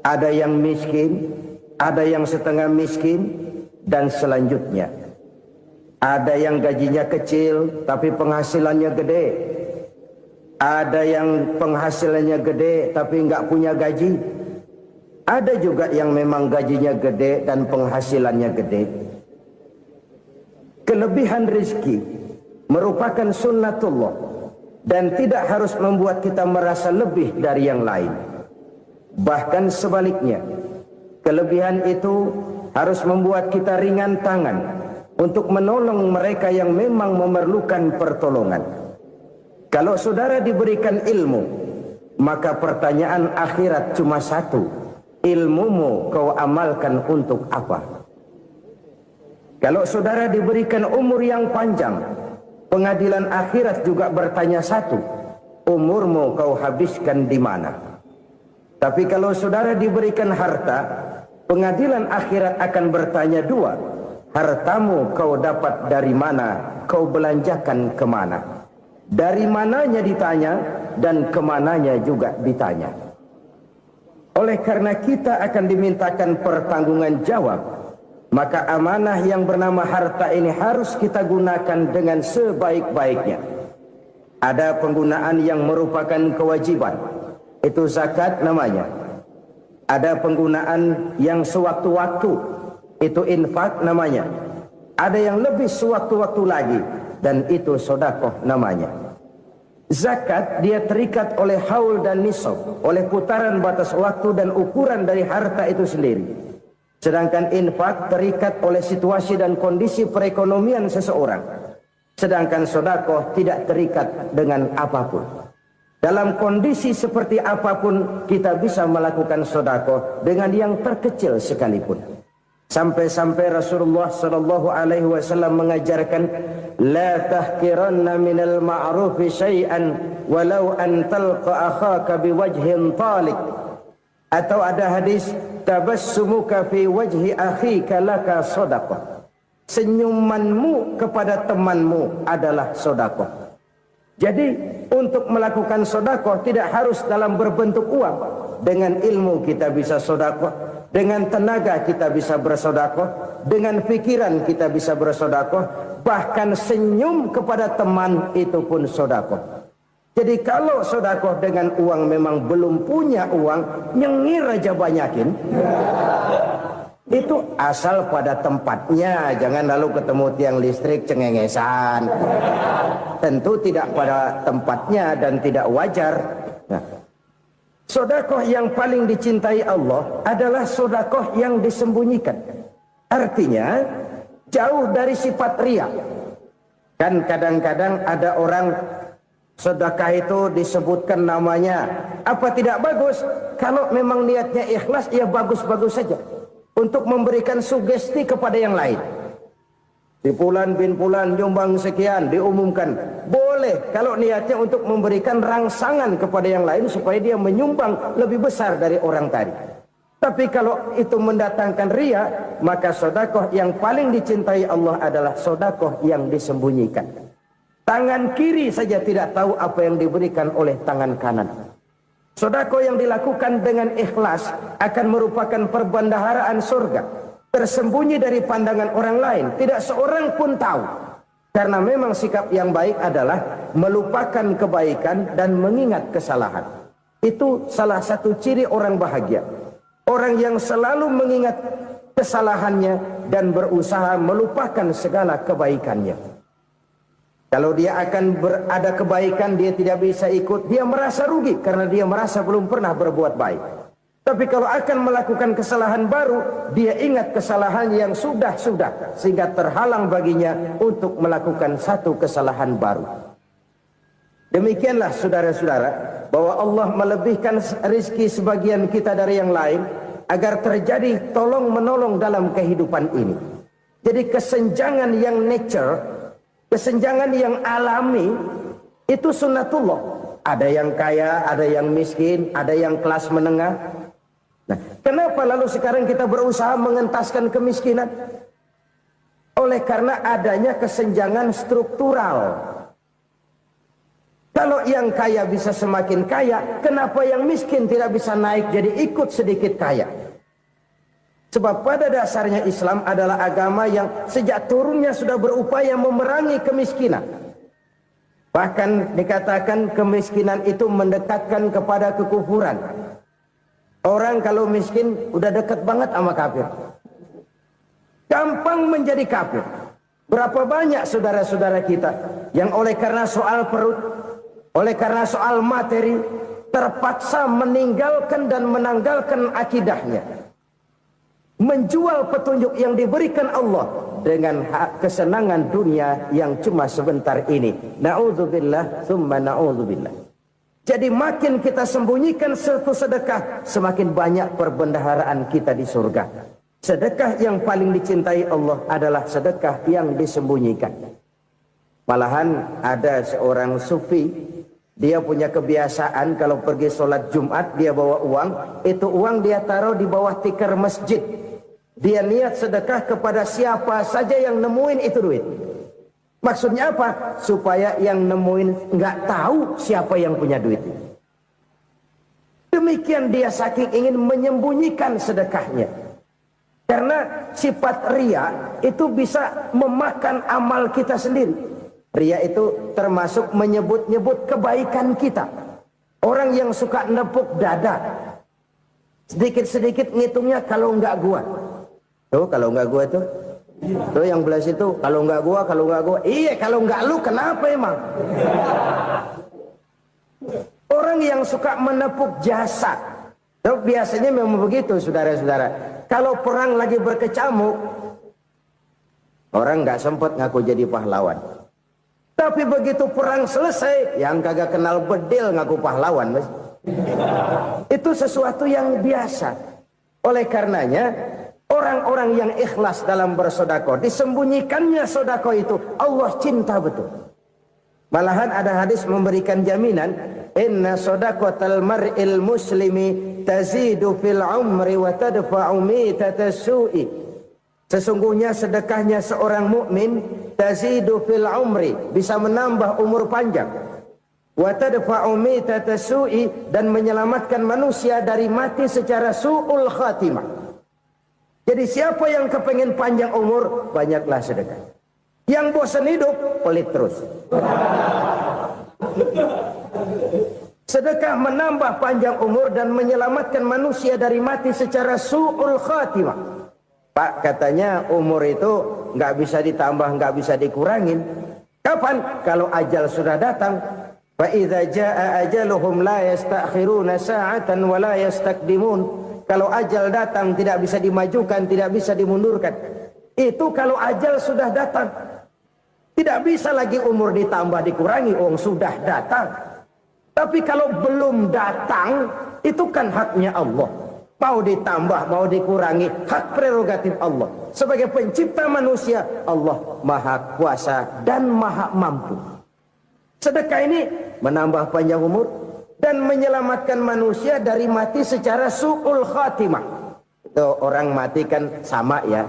ada yang miskin, ada yang setengah miskin, dan selanjutnya. Ada yang gajinya kecil tapi penghasilannya gede. Ada yang penghasilannya gede tapi enggak punya gaji. Ada juga yang memang gajinya gede dan penghasilannya gede. Kelebihan rezeki merupakan sunnatullah dan tidak harus membuat kita merasa lebih dari yang lain. Bahkan sebaliknya, kelebihan itu harus membuat kita ringan tangan untuk menolong mereka yang memang memerlukan pertolongan. Kalau saudara diberikan ilmu, maka pertanyaan akhirat cuma satu: ilmumu kau amalkan untuk apa? Kalau saudara diberikan umur yang panjang, pengadilan akhirat juga bertanya satu: umurmu kau habiskan di mana? Tapi kalau saudara diberikan harta, pengadilan akhirat akan bertanya dua: hartamu kau dapat dari mana? Kau belanjakan kemana? Dari mananya ditanya dan kemananya juga ditanya. Oleh karena kita akan dimintakan pertanggungan jawab, maka amanah yang bernama harta ini harus kita gunakan dengan sebaik-baiknya. Ada penggunaan yang merupakan kewajiban, itu zakat namanya. Ada penggunaan yang sewaktu-waktu, itu infak namanya. Ada yang lebih sewaktu-waktu lagi, dan itu sedekah namanya. Zakat dia terikat oleh haul dan nisab, oleh putaran batas waktu dan ukuran dari harta itu sendiri. Sedangkan infak terikat oleh situasi dan kondisi perekonomian seseorang. Sedangkan sedekah tidak terikat dengan apapun. Dalam kondisi seperti apapun kita bisa melakukan sedekah dengan yang terkecil sekalipun. Sampai-sampai Rasulullah sallallahu alaihi wasallam mengajarkan, la tahkiranna minal ma'rufi syai'an walau an talqa akhaka biwajhin talik. Atau ada hadis, tabassumuka fi wajhi akhika laka shadaqah. Senyumanmu kepada temanmu adalah sedekah. Jadi untuk melakukan sedekah tidak harus dalam berbentuk uang. Dengan ilmu kita bisa sedekah. Dengan tenaga kita bisa bersedekah, dengan pikiran kita bisa bersedekah, bahkan senyum kepada teman itu pun sedekah. Jadi kalau sedekah dengan uang memang belum punya uang, nyengir aja banyakin. Itu asal pada tempatnya, jangan lalu ketemu tiang listrik cengengesan. Tentu tidak pada tempatnya dan tidak wajar. Nah, sedekah yang paling dicintai Allah adalah sedekah yang disembunyikan. Artinya jauh dari sifat riya. Kan kadang-kadang ada orang sedekah itu disebutkan namanya. Apa tidak bagus? Kalau memang niatnya ikhlas, ya bagus-bagus saja. Untuk memberikan sugesti kepada yang lain. Si Fulan bin Fulan nyumbang sekian, diumumkan. Boleh kalau niatnya untuk memberikan rangsangan kepada yang lain supaya dia menyumbang lebih besar dari orang tadi. Tapi kalau itu mendatangkan riya, maka sedekah yang paling dicintai Allah adalah sedekah yang disembunyikan. Tangan kiri saja tidak tahu apa yang diberikan oleh tangan kanan. Sedekah yang dilakukan dengan ikhlas akan merupakan perbendaharaan surga, tersembunyi dari pandangan orang lain, tidak seorang pun tahu. Karena memang sikap yang baik adalah melupakan kebaikan dan mengingat kesalahan. Itu salah satu ciri orang bahagia. Orang yang selalu mengingat kesalahannya dan berusaha melupakan segala kebaikannya. Kalau dia akan berada kebaikan, dia tidak bisa ikut, dia merasa rugi karena dia merasa belum pernah berbuat baik. Tapi kalau akan melakukan kesalahan baru, dia ingat kesalahan yang sudah-sudah, sehingga terhalang baginya untuk melakukan satu kesalahan baru. Demikianlah saudara-saudara, bahwa Allah melebihkan rizki sebagian kita dari yang lain, agar terjadi tolong-menolong dalam kehidupan ini. Jadi kesenjangan yang nature, kesenjangan yang alami, itu sunnatullah. Ada yang kaya, ada yang miskin, ada yang kelas menengah. Nah, kenapa lalu sekarang kita berusaha mengentaskan kemiskinan? Oleh karena adanya kesenjangan struktural. Kalau yang kaya bisa semakin kaya, kenapa yang miskin tidak bisa naik jadi ikut sedikit kaya? Sebab pada dasarnya Islam adalah agama yang sejak turunnya sudah berupaya memerangi kemiskinan. Bahkan dikatakan kemiskinan itu mendekatkan kepada kekufuran. Orang kalau miskin udah dekat banget sama kafir. Gampang menjadi kafir. Berapa banyak saudara-saudara kita yang oleh karena soal perut, oleh karena soal materi, terpaksa meninggalkan dan menanggalkan akidahnya. Menjual petunjuk yang diberikan Allah dengan kesenangan dunia yang cuma sebentar ini. Na'udzubillah, thumma na'udzubillah. Jadi makin kita sembunyikan satu sedekah, semakin banyak perbendaharaan kita di surga. Sedekah yang paling dicintai Allah adalah sedekah yang disembunyikan. Malahan ada seorang sufi, dia punya kebiasaan kalau pergi sholat Jumat dia bawa uang, itu uang dia taruh di bawah tikar masjid. Dia niat sedekah kepada siapa saja yang nemuin itu duit. Maksudnya apa? Supaya yang nemuin nggak tahu siapa yang punya duit. Demikian dia saking ingin menyembunyikan sedekahnya. Karena sifat ria itu bisa memakan amal kita sendiri. Ria itu termasuk menyebut-nyebut kebaikan kita. Orang yang suka nepuk dada, sedikit-sedikit ngitungnya kalau nggak gua. Tuh kalau nggak gua tuh. Tuh yang belas itu kalau nggak gua, kalau nggak gua. Iya kalau nggak lu kenapa emang? Orang yang suka menepuk jasad. Tuh, biasanya memang begitu saudara-saudara. Kalau perang lagi berkecamuk, orang nggak sempat ngaku jadi pahlawan. Tapi begitu perang selesai, yang kagak kenal bedil ngaku pahlawan. Mas. Itu sesuatu yang biasa. Oleh karenanya, orang-orang yang ikhlas dalam bersedekah, disembunyikannya sedekah itu, Allah cinta betul. Malahan ada hadis memberikan jaminan, inna sadaqatal mar'il muslimi tazidu fil umri wa tadfa'u mitatas su'i. Sesungguhnya sedekahnya seorang mukmin tazidu fil umri, bisa menambah umur panjang. Wa tadfa'u mitatas su'i, dan menyelamatkan manusia dari mati secara su'ul khatimah. Jadi siapa yang kepengen panjang umur, banyaklah sedekah. Yang bosan hidup, pelit terus. Sedekah menambah panjang umur dan menyelamatkan manusia dari mati secara su'ul khatimah. Pak, katanya umur itu nggak bisa ditambah, nggak bisa dikurangin. Kapan? Kalau ajal sudah datang. Fa idza jaa ajaluhum la yastakhiruna sa'atan wa la yastaqdimun. Kalau ajal datang tidak bisa dimajukan, tidak bisa dimundurkan. Itu kalau ajal sudah datang. Tidak bisa lagi umur ditambah dikurangi, sudah datang. Tapi kalau belum datang, itu kan haknya Allah. Mau ditambah, mau dikurangi, hak prerogatif Allah. Sebagai pencipta manusia, Allah maha kuasa dan maha mampu. Sedekah ini menambah panjang umur dan menyelamatkan manusia dari mati secara su'ul khatimah. Itu orang mati kan sama ya,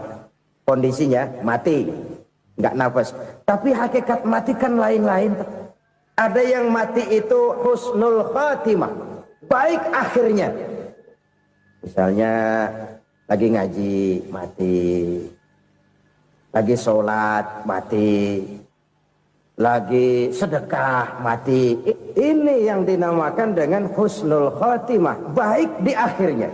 kondisinya mati. nggak nafas. Tapi hakikat mati kan lain-lain. Ada yang mati itu husnul khatimah, baik akhirnya. Misalnya lagi ngaji mati, lagi sholat mati, lagi sedekah mati. Ini yang dinamakan dengan husnul khatimah, baik di akhirnya.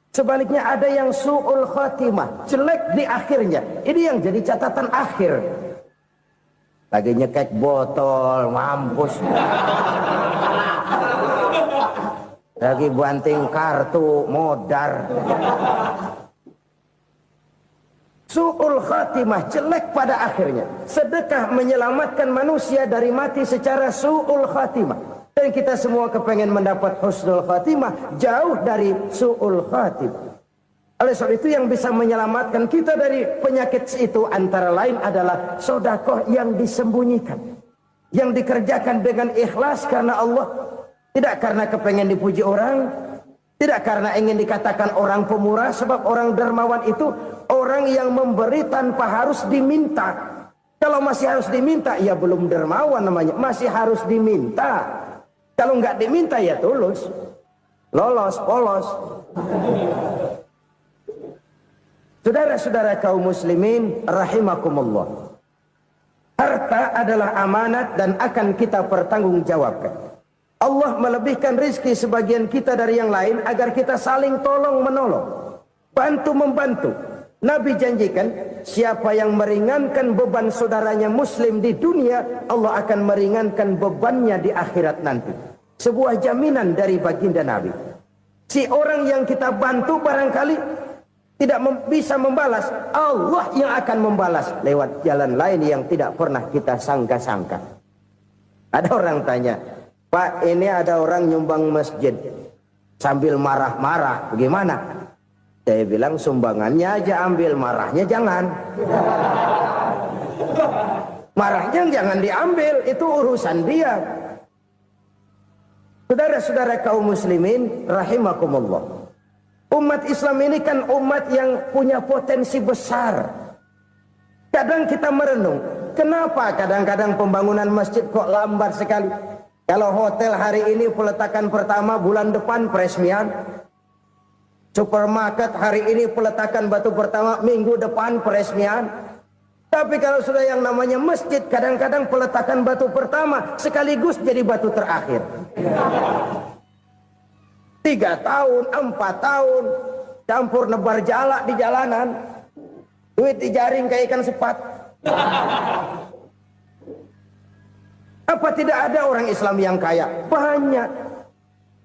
Sebaliknya ada yang su'ul khatimah, jelek di akhirnya. Ini yang jadi catatan akhir. Lagi nyekek botol, mampus. Lagi banting kartu, modar. Su'ul khatimah, jelek pada akhirnya. Sedekah menyelamatkan manusia dari mati secara su'ul khatimah. Dan kita semua kepengen mendapat husnul khatimah, jauh dari su'ul khatimah. Oleh sebab itu yang bisa menyelamatkan kita dari penyakit itu antara lain adalah sedekah yang disembunyikan, yang dikerjakan dengan ikhlas karena Allah, tidak karena kepengen dipuji orang, tidak karena ingin dikatakan orang pemurah. Sebab orang dermawan itu orang yang memberi tanpa harus diminta. Kalau masih harus diminta, ya belum dermawan namanya, masih harus diminta. Kalau nggak diminta ya tulus, lolos, polos. Saudara-saudara kaum muslimin rahimakumullah, harta adalah amanat dan akan kita pertanggungjawabkan. Allah melebihkan rizki sebagian kita dari yang lain agar kita saling tolong menolong, bantu membantu. Nabi janjikan siapa yang meringankan beban saudaranya muslim di dunia, Allah akan meringankan bebannya di akhirat nanti. Sebuah jaminan dari baginda Nabi. Si orang yang kita bantu barangkali tidak bisa membalas, Allah yang akan membalas lewat jalan lain yang tidak pernah kita sangka-sangka. Ada orang tanya, Pak, ini ada orang nyumbang masjid sambil marah-marah, bagaimana? Saya bilang sumbangannya aja ambil, marahnya jangan. Marahnya jangan diambil, itu urusan dia. Saudara-saudara kaum muslimin rahimakumullah, umat Islam ini kan umat yang punya potensi besar. Kadang kita merenung, kenapa kadang-kadang pembangunan masjid kok lambat sekali? Kalau hotel hari ini peletakan pertama, bulan depan peresmian. Supermarket hari ini peletakan batu pertama, minggu depan peresmian. Tapi kalau sudah yang namanya masjid, kadang-kadang peletakan batu pertama sekaligus jadi batu terakhir. 3 tahun, 4 tahun, campur nebar jalak di jalanan, duit dijaring kayak ikan sepat. Apa tidak ada orang Islam yang kaya? Banyak.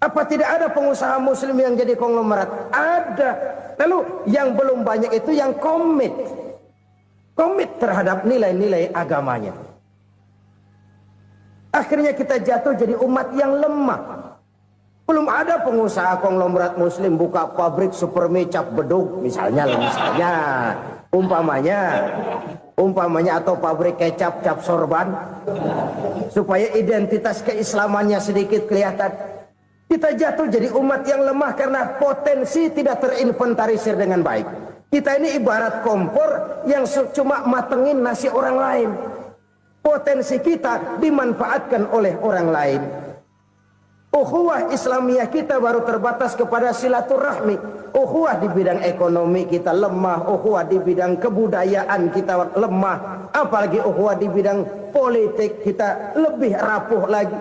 Apa tidak ada pengusaha muslim yang jadi konglomerat? Ada. Lalu yang belum banyak itu yang komit terhadap nilai-nilai agamanya. Akhirnya kita jatuh jadi umat yang lemah. Belum ada pengusaha konglomerat muslim buka pabrik supermi cap bedug misalnya umpamanya atau pabrik kecap cap sorban supaya identitas keislamannya sedikit kelihatan. Kita jatuh jadi umat yang lemah karena potensi tidak terinventarisir dengan baik. Kita ini ibarat kompor yang cuma matengin nasi orang lain. Potensi kita dimanfaatkan oleh orang lain. Ukhuwah Islamiyah kita baru terbatas kepada silaturahmi. Ukhuwah di bidang ekonomi kita lemah. Ukhuwah di bidang kebudayaan kita lemah. Apalagi ukhuwah di bidang politik kita lebih rapuh lagi.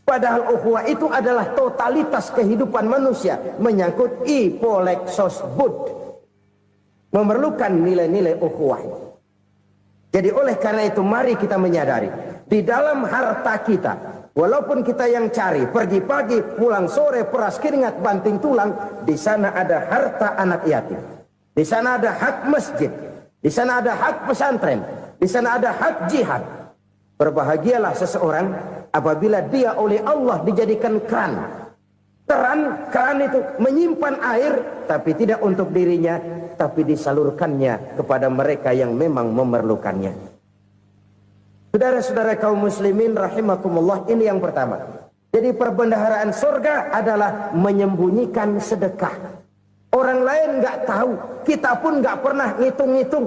Padahal ukhuwah itu adalah totalitas kehidupan manusia, menyangkut ipolek sosbud, memerlukan nilai-nilai ukhuwah. Jadi oleh karena itu mari kita menyadari di dalam harta kita, walaupun kita yang cari pergi pagi pulang sore peras keringat banting tulang, di sana ada harta anak yatim, di sana ada hak masjid, di sana ada hak pesantren, di sana ada hak jihad. Berbahagialah seseorang apabila dia oleh Allah dijadikan keran. Keran itu menyimpan air, tapi tidak untuk dirinya, tapi disalurkannya kepada mereka yang memang memerlukannya. Saudara-saudara kaum muslimin rahimakumullah, ini yang pertama. Jadi perbendaharaan surga adalah menyembunyikan sedekah. Orang lain nggak tahu, kita pun nggak pernah ngitung-ngitung.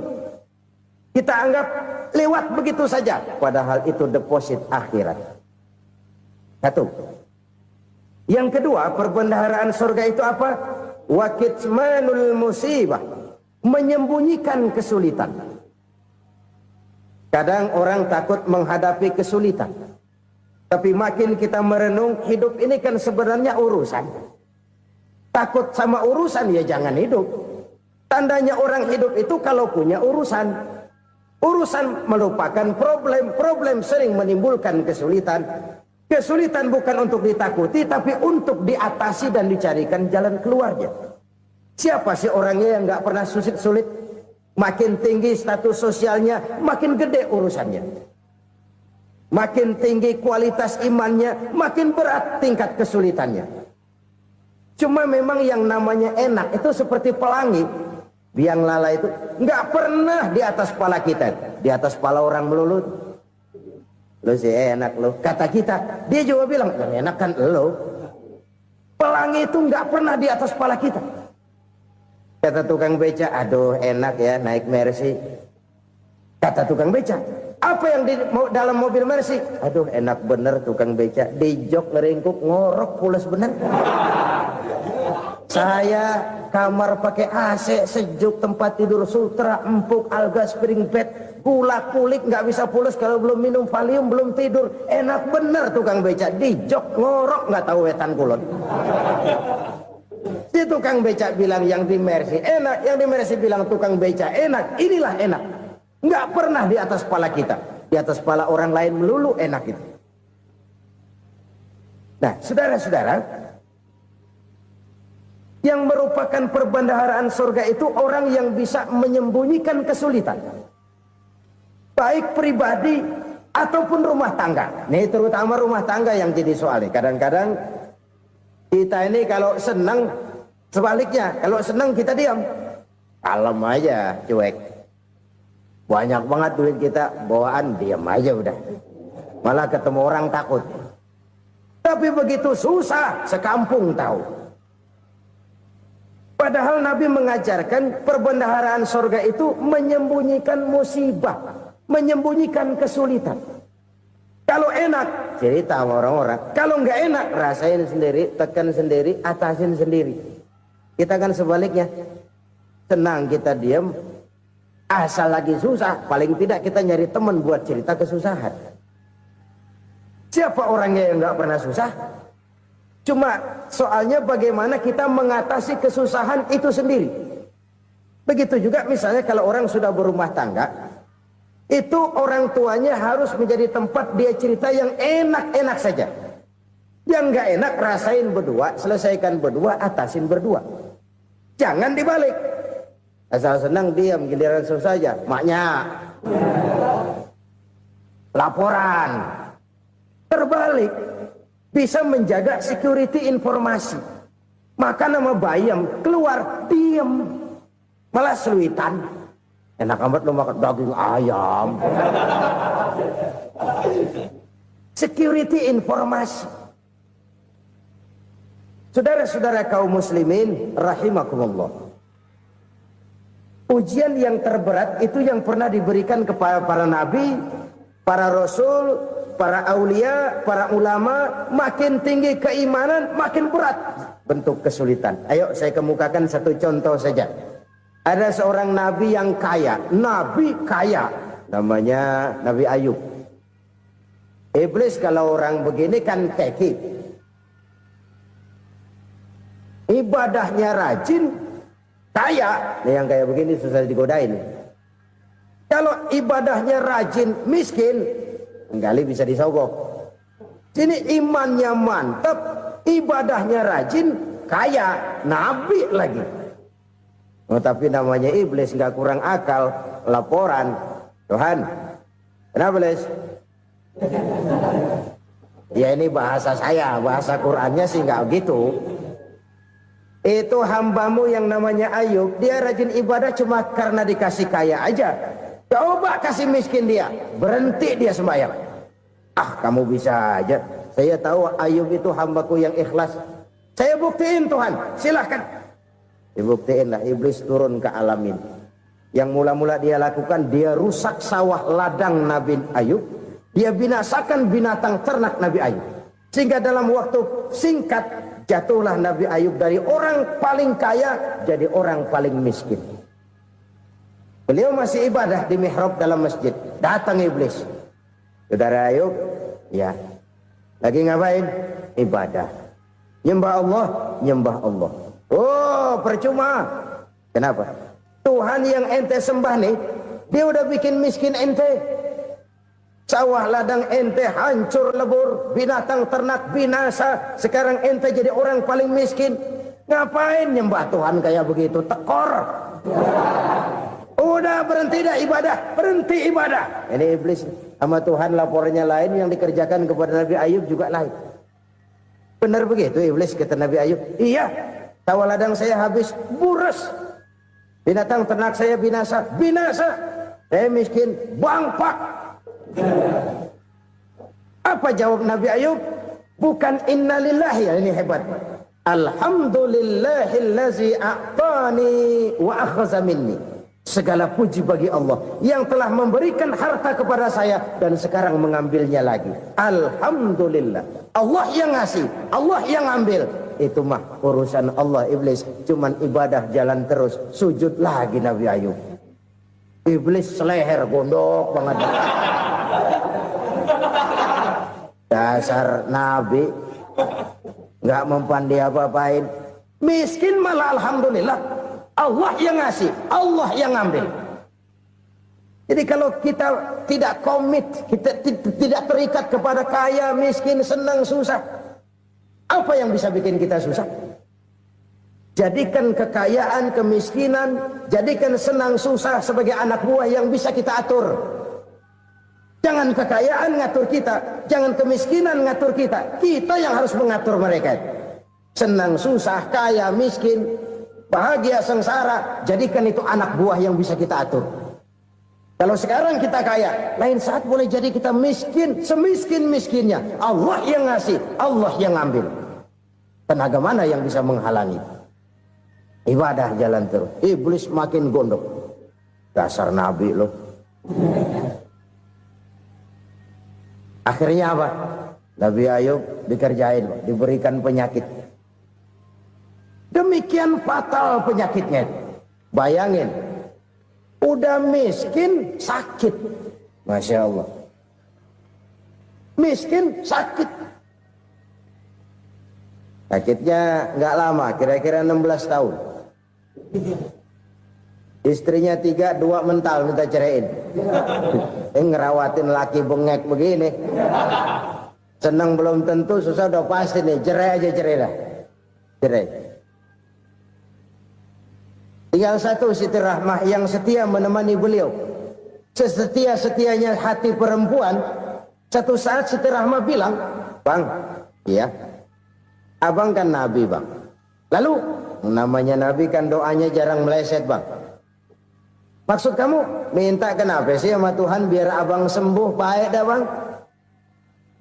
Kita anggap lewat begitu saja. Padahal itu deposit akhirat. Satu. Yang kedua, perbendaharaan surga itu apa? Wa kitmanul musibah, menyembunyikan kesulitan. Kadang orang takut menghadapi kesulitan, tapi makin kita merenung, hidup ini kan sebenarnya urusan. Takut sama urusan, ya jangan hidup. Tandanya orang hidup itu kalau punya urusan. Urusan merupakan problem. Problem sering menimbulkan kesulitan. Kesulitan bukan untuk ditakuti, tapi untuk diatasi dan dicarikan jalan keluarnya. Siapa sih orangnya yang nggak pernah sulit-sulit? Makin tinggi status sosialnya, makin gede urusannya. Makin tinggi kualitas imannya, makin berat tingkat kesulitannya. Cuma memang yang namanya enak itu seperti pelangi. Biang lala itu nggak pernah di atas kepala kita, di atas kepala orang melulu. Lo sih enak lo, kata kita. Dia juga bilang yang enak kan lo. Pelangi itu nggak pernah di atas kepala kita. Kata tukang beca, aduh enak ya naik Mercy. Kata tukang beca, apa yang di dalam mobil Mercy? Aduh enak bener tukang beca, di jok ngeringkuk ngorok pules bener. Saya kamar pakai AC, sejuk, tempat tidur sutra, empuk, alga, spring bed, gula kulik, nggak bisa pules kalau belum minum Valium, belum tidur. Enak bener tukang beca, di jok ngorok nggak tahu wetan kulon. Si tukang beca bilang yang di Mercy enak, yang di Mercy bilang tukang beca enak. Inilah enak, nggak pernah di atas kepala kita, di atas kepala orang lain melulu enak itu. Nah, saudara-saudara, yang merupakan perbendaharaan surga itu orang yang bisa menyembunyikan kesulitan, baik pribadi ataupun rumah tangga. Nih terutama rumah tangga yang jadi soal nih. Kadang-kadang kita ini kalau senang, sebaliknya kalau senang kita diam, kalem aja, cuek. Banyak banget duit kita bawaan, diam aja udah. Malah ketemu orang takut. Tapi begitu susah, sekampung tahu. Padahal Nabi mengajarkan perbendaharaan surga itu menyembunyikan musibah, menyembunyikan kesulitan. Kalau enak, cerita sama orang-orang. Kalau nggak enak, rasain sendiri, tekan sendiri, atasin sendiri. Kita kan sebaliknya. Senang kita diam, asal lagi susah, paling tidak kita nyari teman buat cerita kesusahan. Siapa orangnya yang nggak pernah susah? Cuma soalnya bagaimana kita mengatasi kesusahan itu sendiri. Begitu juga misalnya kalau orang sudah berumah tangga, itu orang tuanya harus menjadi tempat dia cerita yang enak-enak saja. Yang nggak enak rasain berdua, selesaikan berdua, atasin berdua. Jangan dibalik. Asal senang diam, giliran susah saja. Maknya laporan. Terbalik. Bisa menjaga security informasi. Makan sama bayam, keluar diam, malah seluitan. Enak amat lo makan daging ayam. Security informasi. Saudara-saudara kaum muslimin rahimakumullah, ujian yang terberat itu yang pernah diberikan kepada para nabi, para rasul, para aulia, para ulama. Makin tinggi keimanan, makin berat bentuk kesulitan. Ayo saya kemukakan satu contoh saja. Ada seorang nabi yang kaya, nabi kaya, namanya Nabi Ayub. Iblis kalau orang begini kan keki, ibadahnya rajin, kaya. Nih yang kayak begini susah digodain. Kalau ibadahnya rajin, miskin, kali bisa disogok. Sini imannya mantap, ibadahnya rajin, kaya, nabi lagi. Oh, tapi namanya iblis nggak kurang akal. Laporan, Tuhan, kenapa Les? Ya ini bahasa saya, bahasa Qurannya sih nggak gitu. Itu hambamu yang namanya Ayub, dia rajin ibadah cuma karena dikasih kaya aja. Coba kasih miskin dia, berhenti dia sembahyang. Ah, kamu bisa aja. Saya tahu Ayub itu hambaku yang ikhlas. Saya buktiin Tuhan, silahkan. Dibuktiin lah, iblis turun ke alamin. Yang mula-mula dia lakukan, dia rusak sawah ladang Nabi Ayub. Dia binasakan binatang ternak Nabi Ayub. Sehingga dalam waktu singkat, jatuhlah Nabi Ayub dari orang paling kaya jadi orang paling miskin. Beliau masih ibadah di mihrab dalam masjid. Datang iblis. Saudara Ayub, ya, lagi ngapain? Ibadah. Nyembah Allah, nyembah Allah. Oh, percuma. Kenapa? Tuhan yang ente sembah nih, dia udah bikin miskin ente. Sawah ladang ente hancur lebur, binatang ternak binasa. Sekarang ente jadi orang paling miskin. Ngapain nyembah Tuhan kayak begitu? Tekor. Udah berhenti dah ibadah, berhenti ibadah. Ini iblis sama Tuhan laporannya lain, yang dikerjakan kepada Nabi Ayub juga lain. Benar begitu iblis kata Nabi Ayub? Iya, sawah ladang saya habis, buras. Binatang ternak saya binasa, binasa. Saya miskin, bangpak. Apa jawab Nabi Ayub? Bukan innalillahi, ya, ini hebat. Alhamdulillahillazi a'tani wa akhza minni. Segala puji bagi Allah yang telah memberikan harta kepada saya dan sekarang mengambilnya lagi. Alhamdulillah. Allah yang ngasih, Allah yang ambil. Itu mah urusan Allah. Iblis cuman ibadah jalan terus, sujud lagi Nabi Ayub. Iblis seleher gondok banget. Dasar Nabi nggak mempan dia apa-apain. Miskin malah alhamdulillah. Allah yang ngasih, Allah yang ngambil. Jadi kalau kita tidak komit, kita tidak terikat kepada kaya, miskin, senang, susah, apa yang bisa bikin kita susah? Jadikan kekayaan, kemiskinan, jadikan senang, susah sebagai anak buah yang bisa kita atur. Jangan kekayaan ngatur kita, jangan kemiskinan ngatur kita. Kita yang harus mengatur mereka. Senang, susah, kaya, miskin, bahagia, sengsara, jadikan itu anak buah yang bisa kita atur. Kalau sekarang kita kaya, lain saat boleh jadi kita miskin, semiskin-miskinnya. Allah yang ngasih, Allah yang ngambil. Tenaga mana yang bisa menghalangi? Ibadah jalan terus. Iblis makin gondok. Dasar Nabi loh. Akhirnya apa? Nabi Ayub dikerjain, diberikan penyakit. Demikian fatal penyakitnya. Bayangin, udah miskin sakit. Masya Allah. Miskin sakit. Sakitnya nggak lama, kira-kira 16 tahun. Istrinya 3, 2 mental minta ceraiin. Ngerawatin laki bengek begini. Senang belum tentu, susah udah pasti nih. Cerai aja, cerai dah. Cerai. Tinggal satu Siti Rahmah yang setia menemani beliau. Sesetia-setianya hati perempuan. Satu saat Siti Rahmah bilang, "Bang, iya, abang kan Nabi, Bang. Lalu, namanya Nabi kan doanya jarang meleset, Bang. Maksud kamu minta kenapa sih sama Tuhan biar abang sembuh baik dah, Bang?"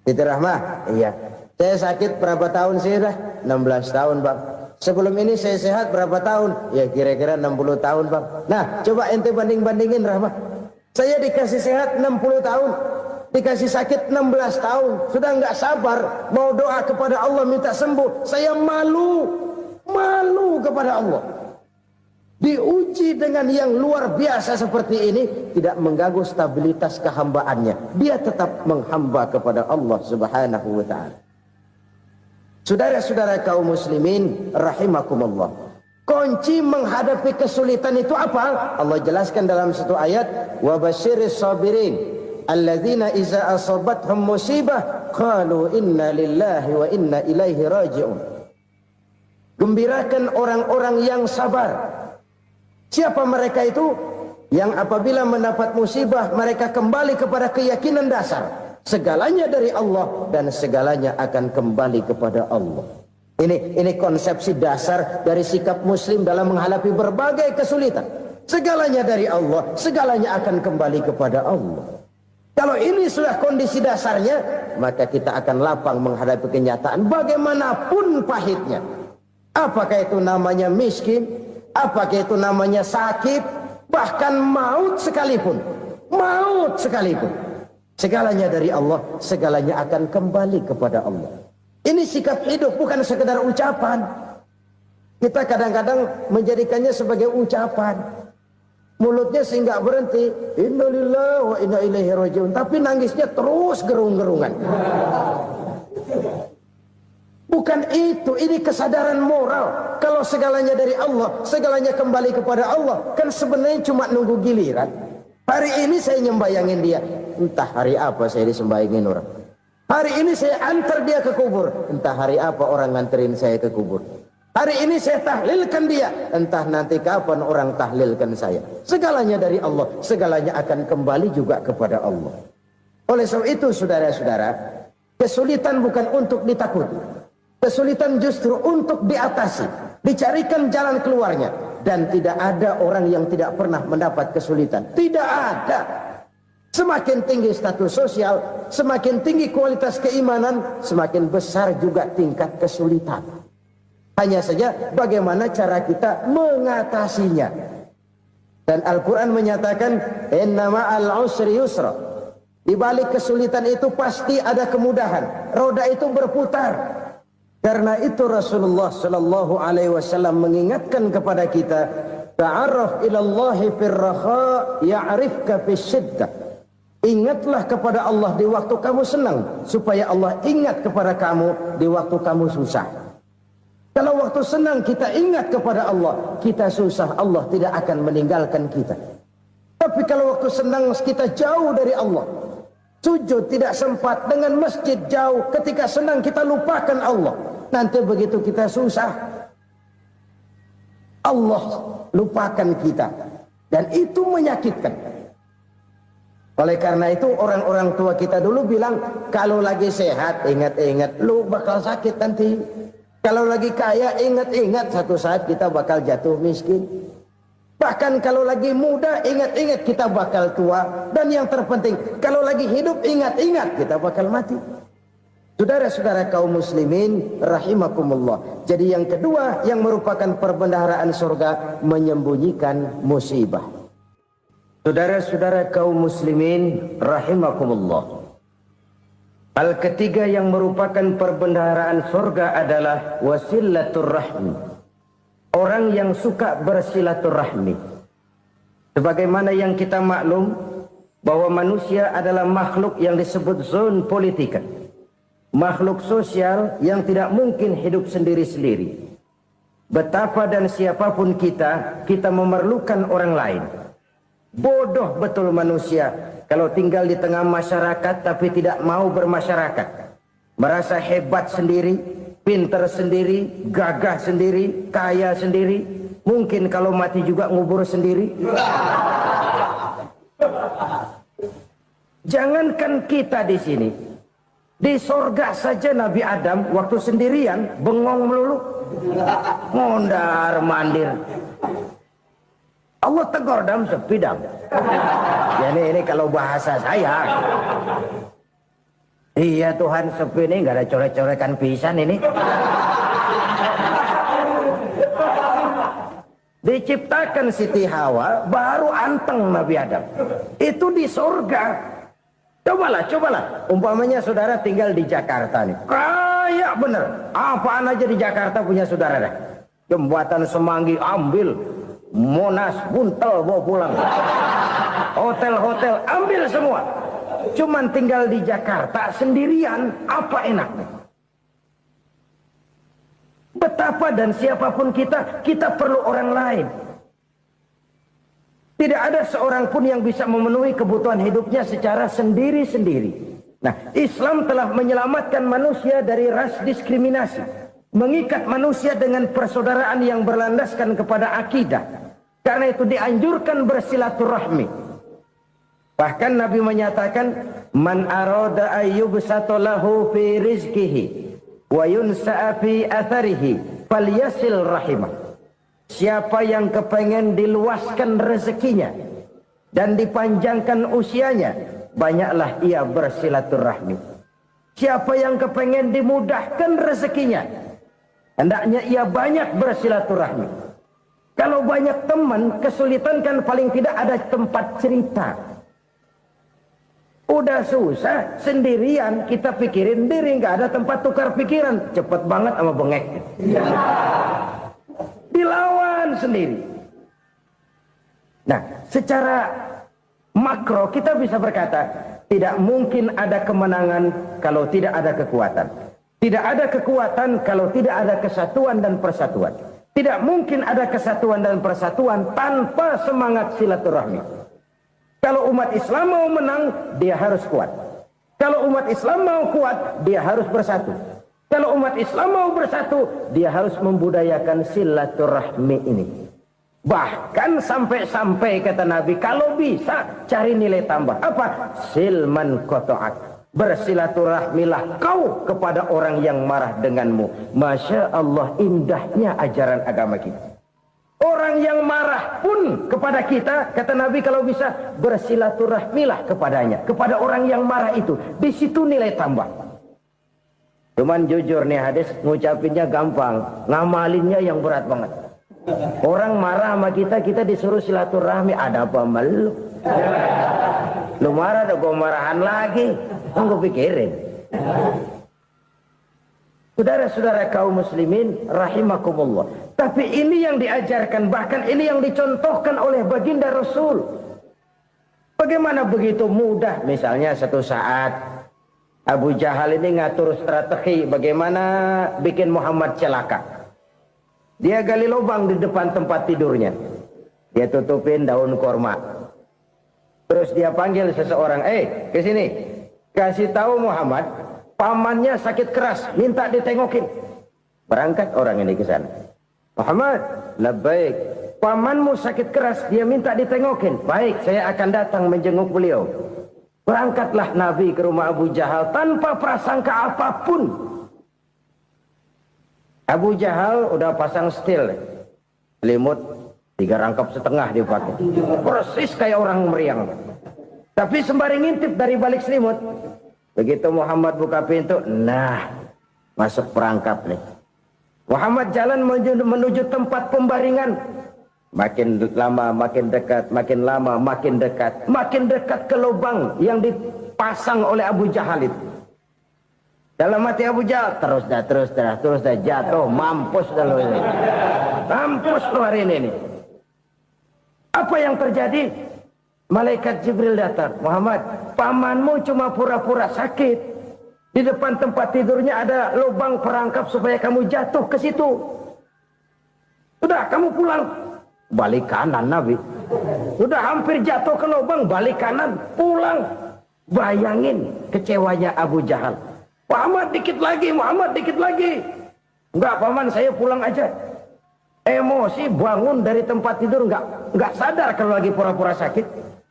Siti Rahmah, "Iya. Saya sakit berapa tahun sih dah? 16 tahun, Bang. Sebelum ini saya sehat berapa tahun? Ya kira-kira 60 tahun, Bang. Nah, coba ente banding-bandingin, Rahmah. Saya dikasih sehat 60 tahun, dikasih sakit 16 tahun. Sudah nggak sabar mau doa kepada Allah minta sembuh. Saya malu kepada Allah. Diuji dengan yang luar biasa seperti ini, tidak mengganggu stabilitas kehambaannya. Dia tetap menghamba kepada Allah Subhanahu wa ta'ala. Saudara-saudara kaum muslimin rahimakumullah. Kunci menghadapi kesulitan itu apa? Allah jelaskan dalam satu ayat, wa basyiris sabirin alladzina iza asabathum musibah qalu inna lillahi wa inna ilaihi raji'un. Gembirakan orang-orang yang sabar. Siapa mereka itu? Yang apabila mendapat musibah mereka kembali kepada keyakinan dasar. Segalanya dari Allah dan segalanya akan kembali kepada Allah. Ini konsepsi dasar dari sikap muslim dalam menghadapi berbagai kesulitan. Segalanya dari Allah, segalanya akan kembali kepada Allah. Kalau ini sudah kondisi dasarnya, maka kita akan lapang menghadapi kenyataan bagaimanapun pahitnya. Apakah itu namanya miskin? Apakah itu namanya sakit? Bahkan maut sekalipun, segalanya dari Allah, segalanya akan kembali kepada Allah. Ini sikap hidup, bukan sekedar ucapan. Kita kadang-kadang menjadikannya sebagai ucapan. Mulutnya sehingga berhenti, innalillahi wa inna ilaihi rajiun, tapi nangisnya terus gerung-gerungan. Bukan itu, ini kesadaran moral. Kalau segalanya dari Allah, segalanya kembali kepada Allah, kan sebenarnya cuma nunggu giliran. Hari ini saya nyembayangin dia, entah hari apa saya disembayangin orang. Hari ini saya antar dia ke kubur, entah hari apa orang nganterin saya ke kubur. Hari ini saya tahlilkan dia, entah nanti kapan orang tahlilkan saya. Segalanya dari Allah, segalanya akan kembali juga kepada Allah. Oleh sebab itu saudara-saudara, kesulitan bukan untuk ditakuti. Kesulitan justru untuk diatasi, dicarikan jalan keluarnya. Dan tidak ada orang yang tidak pernah mendapat kesulitan. Tidak ada. Semakin tinggi status sosial, semakin tinggi kualitas keimanan, semakin besar juga tingkat kesulitan. Hanya saja bagaimana cara kita mengatasinya. Dan Al-Quran menyatakan, inna ma'al usri yusra. Di balik kesulitan itu pasti ada kemudahan. Roda itu berputar. Karena itu Rasulullah sallallahu alaihi wasallam mengingatkan kepada kita, ta'arraf ila Allah fir raha ya'rifka fis syiddah. Ingatlah kepada Allah di waktu kamu senang, supaya Allah ingat kepada kamu di waktu kamu susah. Kalau waktu senang kita ingat kepada Allah, kita susah, Allah tidak akan meninggalkan kita. Tapi kalau waktu senang kita jauh dari Allah, sujud tidak sempat, dengan masjid jauh, ketika senang kita lupakan Allah. Nanti begitu kita susah, Allah lupakan kita. Dan itu menyakitkan. Oleh karena itu orang-orang tua kita dulu bilang, kalau lagi sehat ingat-ingat lu bakal sakit nanti. Kalau lagi kaya ingat-ingat satu saat kita bakal jatuh miskin. Bahkan kalau lagi muda ingat-ingat kita bakal tua. Dan yang terpenting, kalau lagi hidup ingat-ingat kita bakal mati. Saudara-saudara kaum muslimin rahimakumullah. Jadi yang kedua yang merupakan perbendaharaan surga, menyembunyikan musibah. Saudara-saudara kaum muslimin rahimakumullah. Hal ketiga yang merupakan perbendaharaan surga adalah wasilatur rahmi. Orang yang suka bersilaturahmi. Sebagaimana yang kita maklum bahwa manusia adalah makhluk yang disebut zon politika. Makhluk sosial yang tidak mungkin hidup sendiri-sendiri. Betapa dan siapapun kita memerlukan orang lain. Bodoh betul manusia kalau tinggal di tengah masyarakat tapi tidak mau bermasyarakat. Merasa hebat sendiri, pinter sendiri, gagah sendiri, kaya sendiri. Mungkin kalau mati juga ngubur sendiri. Jangankan kita di sini, di sorga saja Nabi Adam waktu sendirian bengong melulu, mondar mandir. Allah tegur dam sepi dam. Ya ini kalau bahasa saya. Iya Tuhan, sepi ini nggak ada coret-corekan pisan ini. Diciptakan Siti Hawa baru anteng Nabi Adam. Itu di sorga. Cobalah. Umpamanya saudara tinggal di Jakarta nih. Kayak bener. Apaan aja di Jakarta punya saudara dah. Jembatan Semanggi ambil. Monas buntel bawa pulang. Hotel-hotel ambil semua. Cuman tinggal di Jakarta sendirian, apa enaknya? Betapa dan siapapun kita perlu orang lain. Tidak ada seorang pun yang bisa memenuhi kebutuhan hidupnya secara sendiri-sendiri. Nah, Islam telah menyelamatkan manusia dari ras diskriminasi. Mengikat manusia dengan persaudaraan yang berlandaskan kepada akidah. Karena itu dianjurkan bersilaturahmi. Bahkan Nabi menyatakan, man arada ayyubsata lahu fi rizqihi wa yunsa'a fi atharihi falyasil rahimah. Siapa yang kepengen diluaskan rezekinya dan dipanjangkan usianya, banyaklah ia bersilaturahmi. Siapa yang kepengen dimudahkan rezekinya, hendaknya ia banyak bersilaturahmi. Kalau banyak teman, kesulitan kan paling tidak ada tempat cerita. Udah susah, sendirian kita pikirin diri, nggak ada tempat tukar pikiran. Cepet banget sama bengek. Dilawan sendiri. Nah, secara makro kita bisa berkata, tidak mungkin ada kemenangan kalau tidak ada kekuatan. Tidak ada kekuatan kalau tidak ada kesatuan dan persatuan. Tidak mungkin ada kesatuan dan persatuan tanpa semangat silaturahmi. Kalau umat Islam mau menang, dia harus kuat. Kalau umat Islam mau kuat, dia harus bersatu. Kalau umat Islam mau bersatu, dia harus membudayakan silaturahmi ini. Bahkan sampai-sampai kata Nabi, kalau bisa cari nilai tambah. Apa? Silman koto'ak. Bersilaturahmilah kau kepada orang yang marah denganmu. Masya Allah, indahnya ajaran agama kita. Orang yang marah pun kepada kita, kata Nabi, kalau bisa bersilaturahmilah kepadanya, kepada orang yang marah itu. Di situ nilai tambah. Cuman jujur nih hadis, ngucapinnya gampang, ngamalinnya yang berat banget. Orang marah sama kita, kita disuruh silaturahmi, ada apa malu? Lu marah, ada gua marahan lagi. Gue pikirin. Saudara-saudara kaum muslimin rahimakumullah. Tapi ini yang diajarkan, bahkan ini yang dicontohkan oleh baginda Rasul. Bagaimana begitu mudah, misalnya satu saat Abu Jahal ini ngatur strategi bagaimana bikin Muhammad celaka. Dia gali lubang di depan tempat tidurnya. Dia tutupin daun korma. Terus dia panggil seseorang, ke sini. Kasih tahu Muhammad, pamannya sakit keras, minta ditengokin. Berangkat orang ini ke sana. Muhammad, labbaik. Pamanmu sakit keras, dia minta ditengokin. Baik, saya akan datang menjenguk beliau. Berangkatlah Nabi ke rumah Abu Jahal tanpa prasangka apapun. Abu Jahal udah pasang setil, selimut 3 rangkap setengah dipakai. Persis kayak orang meriang. Tapi sembari ngintip dari balik selimut, begitu Muhammad buka pintu, nah, masuk perangkap nih. Muhammad jalan menuju tempat pembaringan. Makin lama makin dekat, makin lama makin dekat. Makin dekat ke lubang yang dipasang oleh Abu Jahal itu. Dalam hati Abu Jahal, terus dah jatuh, mampus dah lo ini. Mampus lo hari ini. Apa yang terjadi? Malaikat Jibril datang. Muhammad, pamanmu cuma pura-pura sakit. Di depan tempat tidurnya ada lubang perangkap supaya kamu jatuh ke situ. Sudah, kamu pulang. Balik kanan Nabi. Sudah hampir jatuh ke lubang, balik kanan, pulang. Bayangin kecewanya Abu Jahal. Muhammad dikit lagi, Muhammad dikit lagi. Enggak, paman, saya pulang aja. Emosi bangun dari tempat tidur, enggak sadar kalau lagi pura-pura sakit.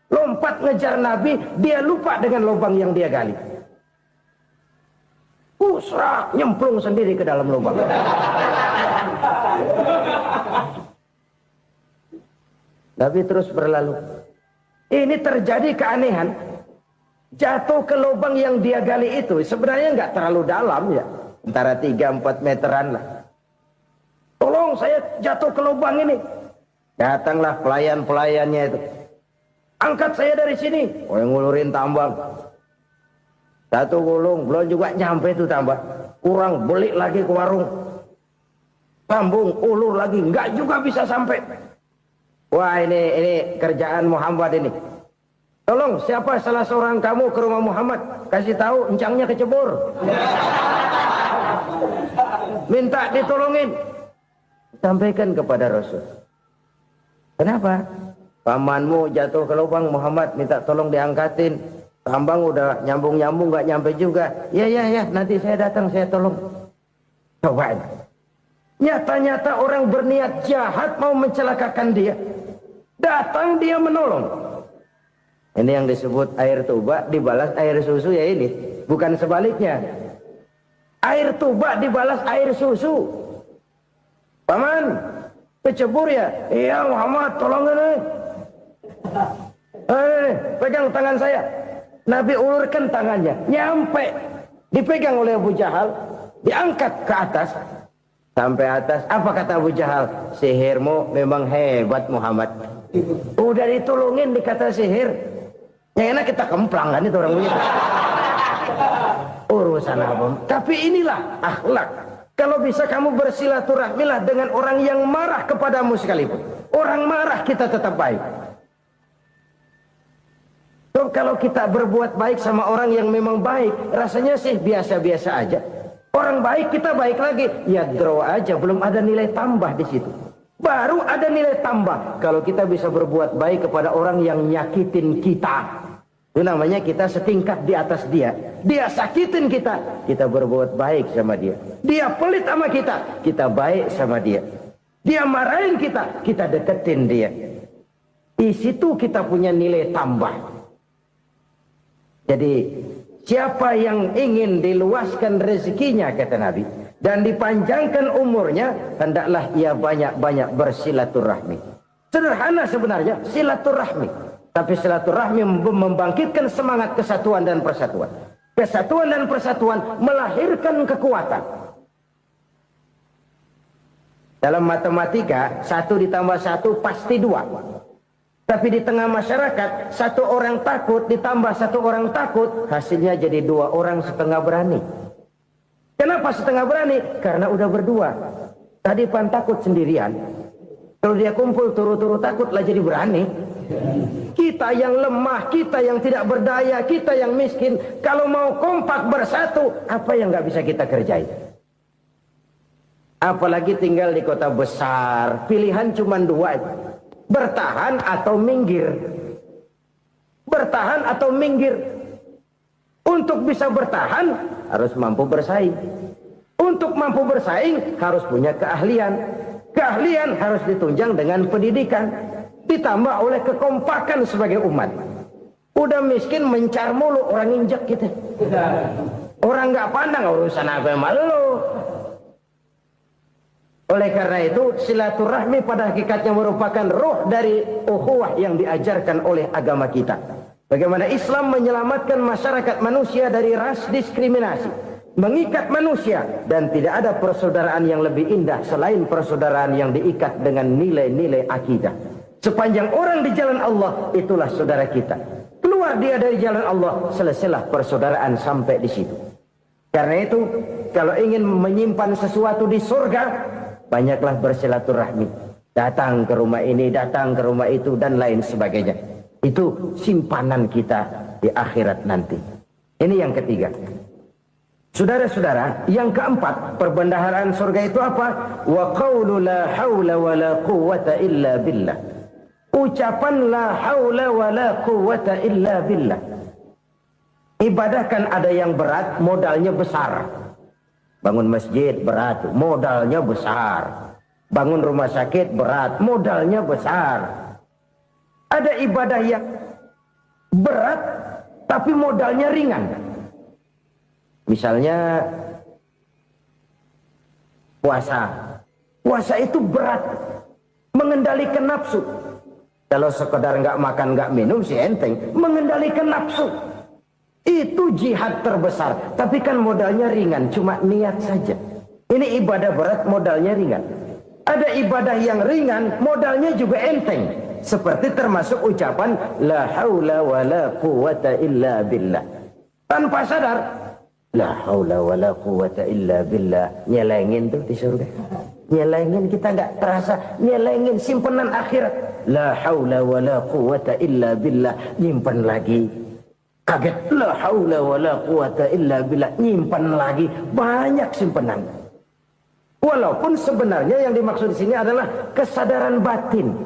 Lompat ngejar Nabi, dia lupa dengan lubang yang dia gali. Pusrak, nyemplung sendiri ke dalam lubang. Nabi terus berlalu. Ini terjadi keanehan. Jatuh ke lubang yang dia gali itu sebenarnya nggak terlalu dalam ya, antara 3-4 meteran lah. Tolong, saya jatuh ke lubang ini. Datanglah pelayan-pelayannya itu. Angkat saya dari sini. Oh, yang ngulurin tambang. Satu gulung, belum juga nyampe itu tambang. Kurang, beli lagi ke warung. Sambung, ulur lagi, nggak juga bisa sampai. Wah, ini kerjaan Muhammad ini. Tolong, siapa salah seorang kamu ke rumah Muhammad, kasih tahu encangnya kecebur. Minta ditolongin. Sampaikan kepada Rasul. Kenapa? Pamanmu jatuh ke lubang, Muhammad minta tolong diangkatin. Tambang udah nyambung-nyambung nggak nyampe juga. Ya, nanti saya datang, saya tolong. Coba. Nyata-nyata orang berniat jahat mau mencelakakan dia. Datang dia menolong. Ini yang disebut air tuba dibalas air susu ya ini. Bukan sebaliknya. Air tuba dibalas air susu. Paman, kecebur ya? Iya Muhammad, tolong ini. Pegang tangan saya. Nabi ulurkan tangannya. Nyampe. Dipegang oleh Abu Jahal. Diangkat ke atas. Sampai atas, apa kata Abu Jahal? Sihirmu memang hebat Muhammad. Udah ditolongin dikata sihir. Yang enak kita kemplang kan itu orang begitu. Urusan apa? Tapi inilah akhlak. Kalau bisa kamu bersilaturahmilah dengan orang yang marah kepadamu sekalipun. Orang marah kita tetap baik. So, kalau kita berbuat baik sama orang yang memang baik, rasanya sih biasa-biasa aja. Orang baik kita baik lagi, ya draw aja, belum ada nilai tambah di situ. Baru ada nilai tambah kalau kita bisa berbuat baik kepada orang yang nyakitin kita. Itu namanya kita setingkat di atas dia. Dia sakitin kita, kita berbuat baik sama dia. Dia pelit sama kita baik sama dia. Dia marahin kita deketin dia. Di situ kita punya nilai tambah. Jadi siapa yang ingin diluaskan rezekinya, kata Nabi, dan dipanjangkan umurnya, hendaklah ia banyak-banyak bersilaturahmi. Sederhana sebenarnya silaturahmi, tapi silaturahmi membangkitkan semangat kesatuan dan persatuan. Kesatuan dan persatuan melahirkan kekuatan. Dalam matematika 1 ditambah 1 pasti 2. Tapi di tengah masyarakat, 1 orang takut ditambah 1 orang takut, hasilnya jadi 2 orang setengah berani. Kenapa setengah berani? Karena udah berdua. Tadi pan takut sendirian. Kalau dia kumpul turu-turu takut lah jadi berani. Kita yang lemah, kita yang tidak berdaya, kita yang miskin, kalau mau kompak bersatu, apa yang nggak bisa kita kerjain? Apalagi tinggal di kota besar, pilihan cuma 2. Bertahan atau minggir. Bertahan atau minggir. Untuk bisa bertahan harus mampu bersaing. Untuk mampu bersaing harus punya keahlian. Keahlian harus ditunjang dengan pendidikan, ditambah oleh kekompakan sebagai umat. Udah miskin mencar mulu, orang injek kita. Orang nggak pandang urusan apa yang malu. Oleh karena itu, silaturahmi pada hakikatnya merupakan roh dari ukhuwah yang diajarkan oleh agama kita. Bagaimana Islam menyelamatkan masyarakat manusia dari ras diskriminasi, mengikat manusia, dan tidak ada persaudaraan yang lebih indah selain persaudaraan yang diikat dengan nilai-nilai akidah. Sepanjang orang di jalan Allah, itulah saudara kita. Keluar dia dari jalan Allah, selesailah persaudaraan sampai di situ. Karena itu, kalau ingin menyimpan sesuatu di surga, banyaklah bersilaturahmi. Datang ke rumah ini, datang ke rumah itu, dan lain sebagainya. Itu simpanan kita di akhirat nanti. Ini yang ketiga. Saudara-saudara, yang keempat, perbendaharaan surga itu apa? Wa qawlu la hawla wa la quwwata illa billah. Ucapan la hawla wa la quwwata illa billah. Ibadah kan ada yang berat, modalnya besar. Bangun masjid berat, modalnya besar. Bangun rumah sakit berat, modalnya besar. Ada ibadah yang berat, tapi modalnya ringan. Misalnya puasa. Puasa itu berat, mengendalikan nafsu. Kalau sekedar nggak makan nggak minum sih enteng, mengendalikan nafsu. Itu jihad terbesar, tapi kan modalnya ringan, cuma niat saja. Ini ibadah berat, modalnya ringan. Ada ibadah yang ringan, modalnya juga enteng. Seperti termasuk ucapan la haula wa la quwwata illa billah. Tanpa sadar, la haula wa la quwwata illa billah. Nyelengin tuh di surga. Nyelengin, kita nggak terasa, nyelengin simpanan akhirat. La haula wa la quwwata illa billah. Nyimpan lagi. Kaget, la haula wa la quwata illa billah, nyimpan lagi, banyak simpanan. Walaupun sebenarnya yang dimaksud di sini adalah kesadaran batin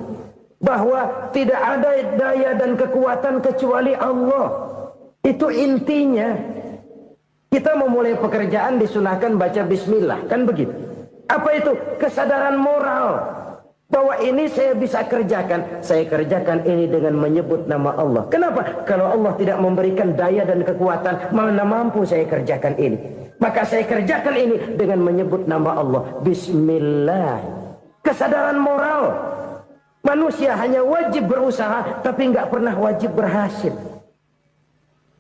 bahwa tidak ada daya dan kekuatan kecuali Allah. Itu intinya. Kita memulai pekerjaan disunahkan baca bismillah, kan begitu. Apa itu? Kesadaran moral. Bahwa ini saya bisa kerjakan. Saya kerjakan ini dengan menyebut nama Allah. Kenapa? Kalau Allah tidak memberikan daya dan kekuatan, mana mampu saya kerjakan ini. Maka saya kerjakan ini dengan menyebut nama Allah. Bismillah. Kesadaran moral. Manusia hanya wajib berusaha, tapi nggak pernah wajib berhasil.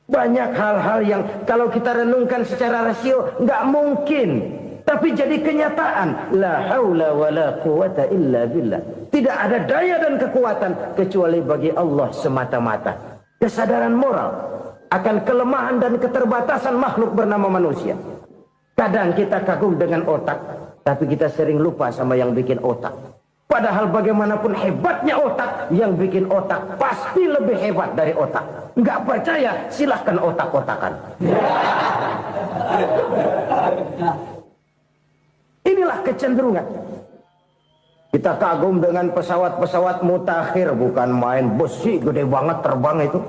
Banyak hal-hal yang kalau kita renungkan secara rasio, nggak mungkin. Tapi jadi kenyataan, la haula wala quwata illa billah. Tidak ada daya dan kekuatan kecuali bagi Allah semata-mata. Kesadaran moral akan kelemahan dan keterbatasan makhluk bernama manusia. Kadang kita kagum dengan otak, tapi kita sering lupa sama yang bikin otak. Padahal bagaimanapun hebatnya otak, yang bikin otak pasti lebih hebat dari otak. Nggak percaya, silahkan otak-otakan. Inilah kecenderungan. Kita kagum dengan pesawat-pesawat mutakhir, bukan main, besi gede banget terbang itu.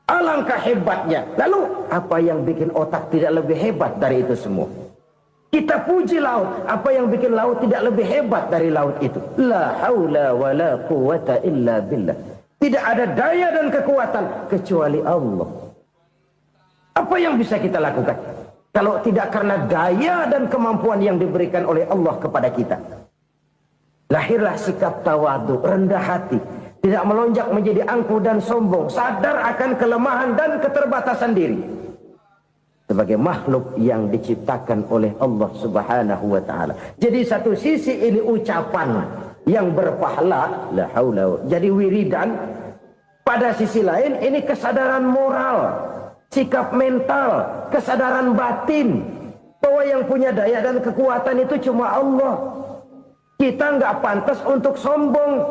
Alangkah hebatnya. Lalu apa yang bikin otak tidak lebih hebat dari itu semua? Kita puji laut, apa yang bikin laut tidak lebih hebat dari laut itu? La haula wala quwata illa billah. Tidak ada daya dan kekuatan kecuali Allah. Apa yang bisa kita lakukan kalau tidak karena daya dan kemampuan yang diberikan oleh Allah kepada kita? Lahirlah sikap tawadu, rendah hati, tidak melonjak menjadi angkuh dan sombong, sadar akan kelemahan dan keterbatasan diri. Sebagai makhluk yang diciptakan oleh Allah Subhanahu wa taala. Jadi satu sisi ini ucapan yang berpahala, la haula, jadi wiridan. Pada sisi lain ini kesadaran moral, sikap mental, kesadaran batin bahwa yang punya daya dan kekuatan itu cuma Allah. Kita nggak pantas untuk sombong,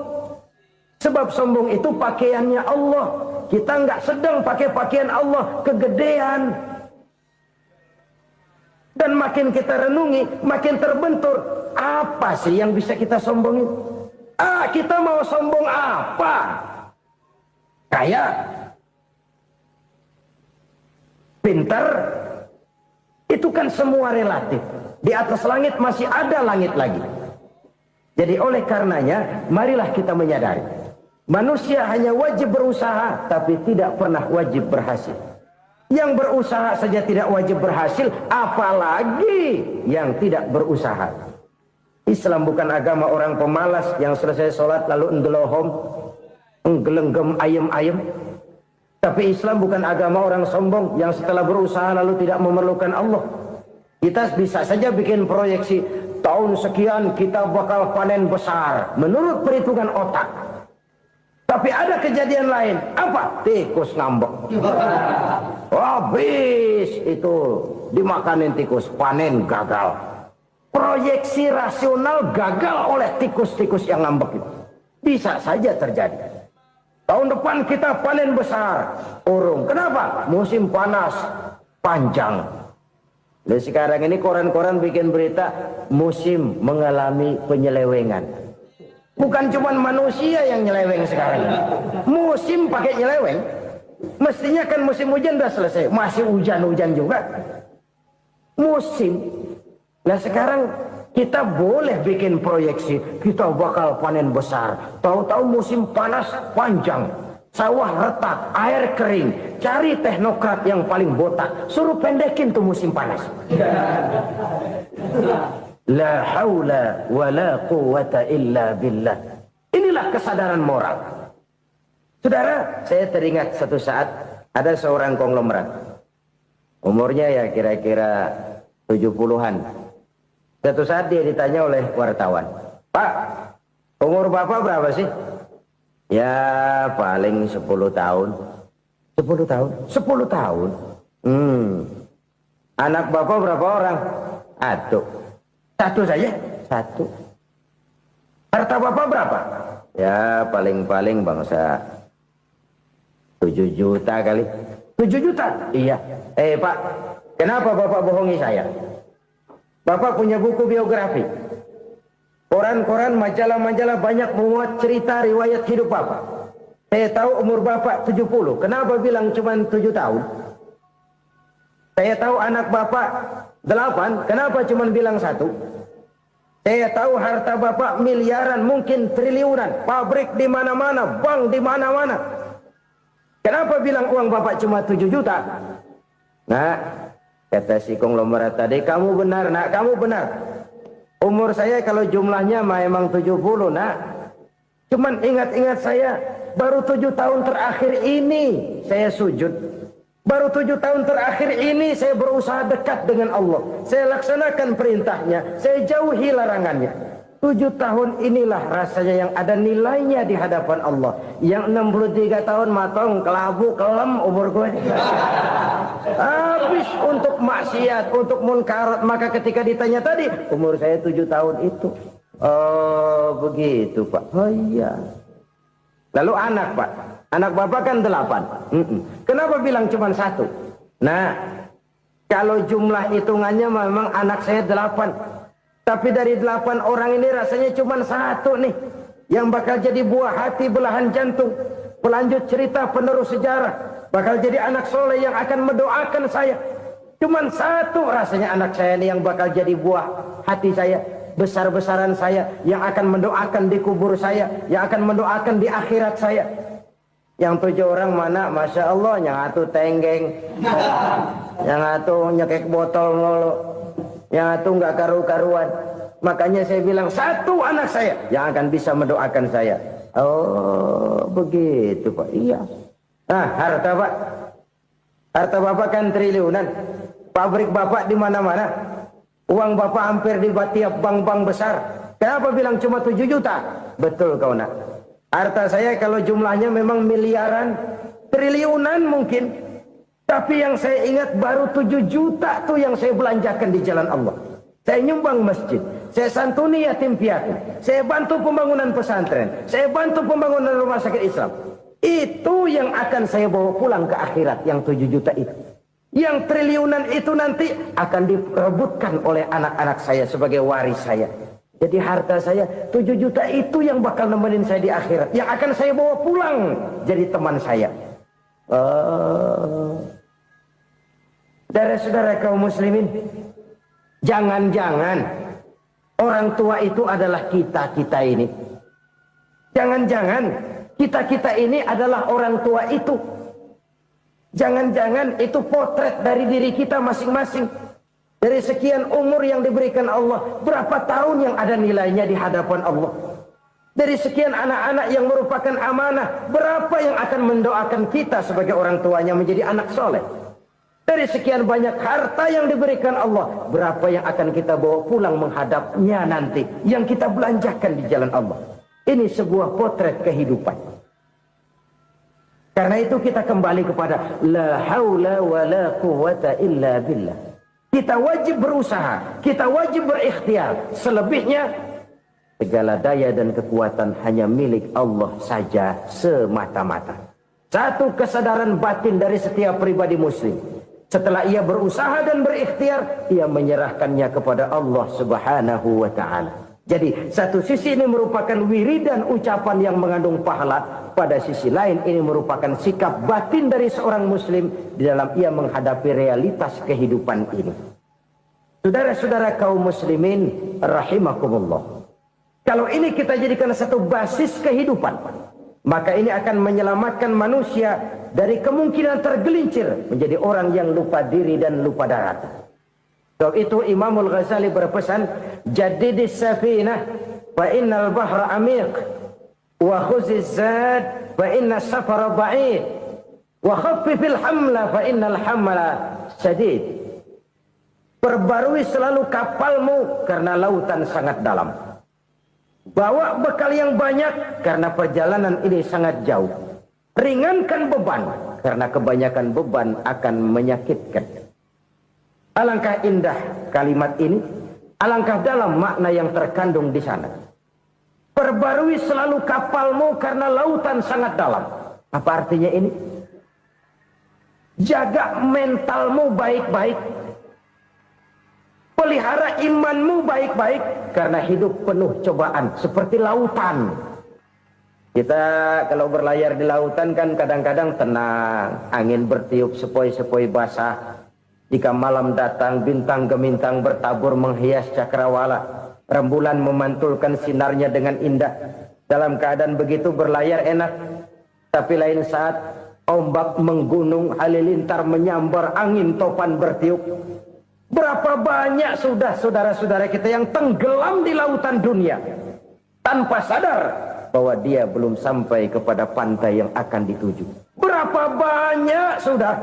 sebab sombong itu pakaiannya Allah. Kita nggak sedang pakai pakaian Allah, kegedean. Dan makin kita renungi, makin terbentur. Apa sih yang bisa kita sombongin? Kita mau sombong apa? Kaya, pintar, itu kan semua relatif. Di atas langit masih ada langit lagi. Jadi oleh karenanya, marilah kita menyadari, manusia hanya wajib berusaha, tapi tidak pernah wajib berhasil. Yang berusaha saja tidak wajib berhasil, apalagi yang tidak berusaha. Islam bukan agama orang pemalas yang selesai sholat lalu endelohom, enggelenggem ayem-ayem. Tapi Islam bukan agama orang sombong yang setelah berusaha lalu tidak memerlukan Allah. Kita bisa saja bikin proyeksi, tahun sekian kita bakal panen besar menurut perhitungan otak. Tapi ada kejadian lain. Apa? Tikus ngambek. Habis itu dimakanin tikus, panen gagal. Proyeksi rasional gagal oleh tikus-tikus yang ngambek itu. Bisa saja terjadi. Tahun depan kita panen besar, urung. Kenapa? Musim panas panjang. Dan sekarang ini koran-koran bikin berita musim mengalami penyelewengan. Bukan cuma manusia yang nyeleweng sekarang ini. Musim pakai nyeleweng. Mestinya kan musim hujan udah selesai, masih hujan-hujan juga. Musim. Nah sekarang kita boleh bikin proyeksi, kita bakal panen besar. Tahu-tahu musim panas panjang, sawah retak, air kering. Cari teknokrat yang paling botak, suruh pendekin tuh musim panas. La haula wala quwata illa billah. Inilah kesadaran moral. Saudara, saya teringat satu saat ada seorang konglomerat. Umurnya ya kira-kira 70-an. Satu saat dia ditanya oleh wartawan, "Pak, umur Bapak berapa sih?" "Ya paling 10 tahun." 10 tahun? 10 tahun? Anak Bapak berapa orang? Satu saja? Satu. Harta Bapak berapa? Ya paling-paling bangsa 7 juta kali. 7 juta? Iya. Pak, kenapa Bapak bohongi saya? Bapak punya buku biografi. Koran-koran, majalah-majalah banyak memuat cerita riwayat hidup Bapak. Saya tahu umur Bapak 70. Kenapa bilang cuma 7 tahun? Saya tahu anak Bapak 8. Kenapa cuma bilang 1? Saya tahu harta Bapak miliaran, mungkin triliunan. Pabrik di mana-mana, bank di mana-mana. Kenapa bilang uang Bapak cuma 7 juta? Nah, kata si konglomerat tadi, kamu benar nak, kamu benar. Umur saya kalau jumlahnya memang 70 nak. Cuman ingat-ingat saya, baru 7 tahun terakhir ini saya sujud. Baru 7 tahun terakhir ini saya berusaha dekat dengan Allah. Saya laksanakan perintahnya. Saya jauhi larangannya. 7 tahun inilah rasanya yang ada nilainya di hadapan Allah. Yang 63 tahun matong, kelabu, kelam umur gue. Habis untuk maksiat, untuk munkarat. Maka ketika ditanya tadi, umur saya 7 tahun itu. Oh begitu Pak. Oh iya. Lalu anak Pak. Anak bapak kan 8. Kenapa bilang cuma 1? Nah, kalau jumlah hitungannya memang anak saya 8. Tapi dari 8 orang ini rasanya cuma 1 nih. Yang bakal jadi buah hati, belahan jantung. Pelanjut cerita, penerus sejarah. Bakal jadi anak soleh yang akan mendoakan saya. Cuma 1 rasanya anak saya ini yang bakal jadi buah hati saya. Besar-besaran saya. Yang akan mendoakan di kubur saya. Yang akan mendoakan di akhirat saya. Yang 7 orang mana, Masya Allah, yang atu tenggeng, yang atu nyekek botol mulu, yang atu nggak karu-karuan. Makanya saya bilang 1 anak saya yang akan bisa mendoakan saya. Oh begitu Pak. Iya. Nah harta Pak, harta Bapak kan triliunan, pabrik Bapak di mana-mana, uang Bapak hampir di tiap bank-bank besar. Kenapa bilang cuma 7 juta? Betul kau nak. Harta saya kalau jumlahnya memang miliaran, triliunan mungkin. Tapi yang saya ingat baru 7 juta tuh yang saya belanjakan di jalan Allah. Saya nyumbang masjid, saya santuni yatim piatu, saya bantu pembangunan pesantren, saya bantu pembangunan rumah sakit Islam. Itu yang akan saya bawa pulang ke akhirat, yang 7 juta itu. Yang triliunan itu nanti akan diperebutkan oleh anak-anak saya sebagai waris saya. Jadi harta saya 7 juta itu yang bakal nemenin saya di akhirat. Yang akan saya bawa pulang jadi teman saya. Saudara-saudara kaum muslimin, jangan-jangan orang tua itu adalah kita-kita ini. Jangan-jangan kita-kita ini adalah orang tua itu. Jangan-jangan itu potret dari diri kita masing-masing. Dari sekian umur yang diberikan Allah, berapa tahun yang ada nilainya di hadapan Allah? Dari sekian anak-anak yang merupakan amanah, berapa yang akan mendoakan kita sebagai orang tuanya menjadi anak soleh? Dari sekian banyak harta yang diberikan Allah, berapa yang akan kita bawa pulang menghadapnya nanti, yang kita belanjakan di jalan Allah? Ini sebuah potret kehidupan. Karena itu kita kembali kepada la haula wa la quwwata illa billah. Kita wajib berusaha, kita wajib berikhtiar. Selebihnya, segala daya dan kekuatan hanya milik Allah saja semata-mata. Satu kesadaran batin dari setiap pribadi muslim. Setelah ia berusaha dan berikhtiar, ia menyerahkannya kepada Allah Subhanahu wa ta'ala. Jadi, satu sisi ini merupakan wiridan ucapan yang mengandung pahala. Pada sisi lain, ini merupakan sikap batin dari seorang muslim di dalam ia menghadapi realitas kehidupan ini. Saudara-saudara kaum muslimin rahimakumullah. Kalau ini kita jadikan satu basis kehidupan, maka ini akan menyelamatkan manusia dari kemungkinan tergelincir menjadi orang yang lupa diri dan lupa darat. Sebab itu Imamul Ghazali berpesan, jadidis safinah wa innal bahra amiq wa khuziz zad fa inna safara ba'id wa khaffifil hamla fa innal hamla syadid. Perbarui selalu kapalmu karena lautan sangat dalam. Bawa bekal yang banyak karena perjalanan ini sangat jauh. Ringankan beban karena kebanyakan beban akan menyakitkan. Alangkah indah kalimat ini, alangkah dalam makna yang terkandung di sana. Perbarui selalu kapalmu karena lautan sangat dalam. Apa artinya ini? Jaga mentalmu baik-baik. Pelihara imanmu baik-baik. Karena hidup penuh cobaan. Seperti lautan. Kita kalau berlayar di lautan kan kadang-kadang tenang. Angin bertiup sepoi-sepoi basah. Jika malam datang bintang gemintang bertabur menghias cakrawala. Rembulan memantulkan sinarnya dengan indah. Dalam keadaan begitu berlayar enak. Tapi lain saat ombak menggunung, halilintar menyambar, angin topan bertiup. Berapa banyak sudah saudara-saudara kita yang tenggelam di lautan dunia tanpa sadar bahwa dia belum sampai kepada pantai yang akan dituju. Berapa banyak sudah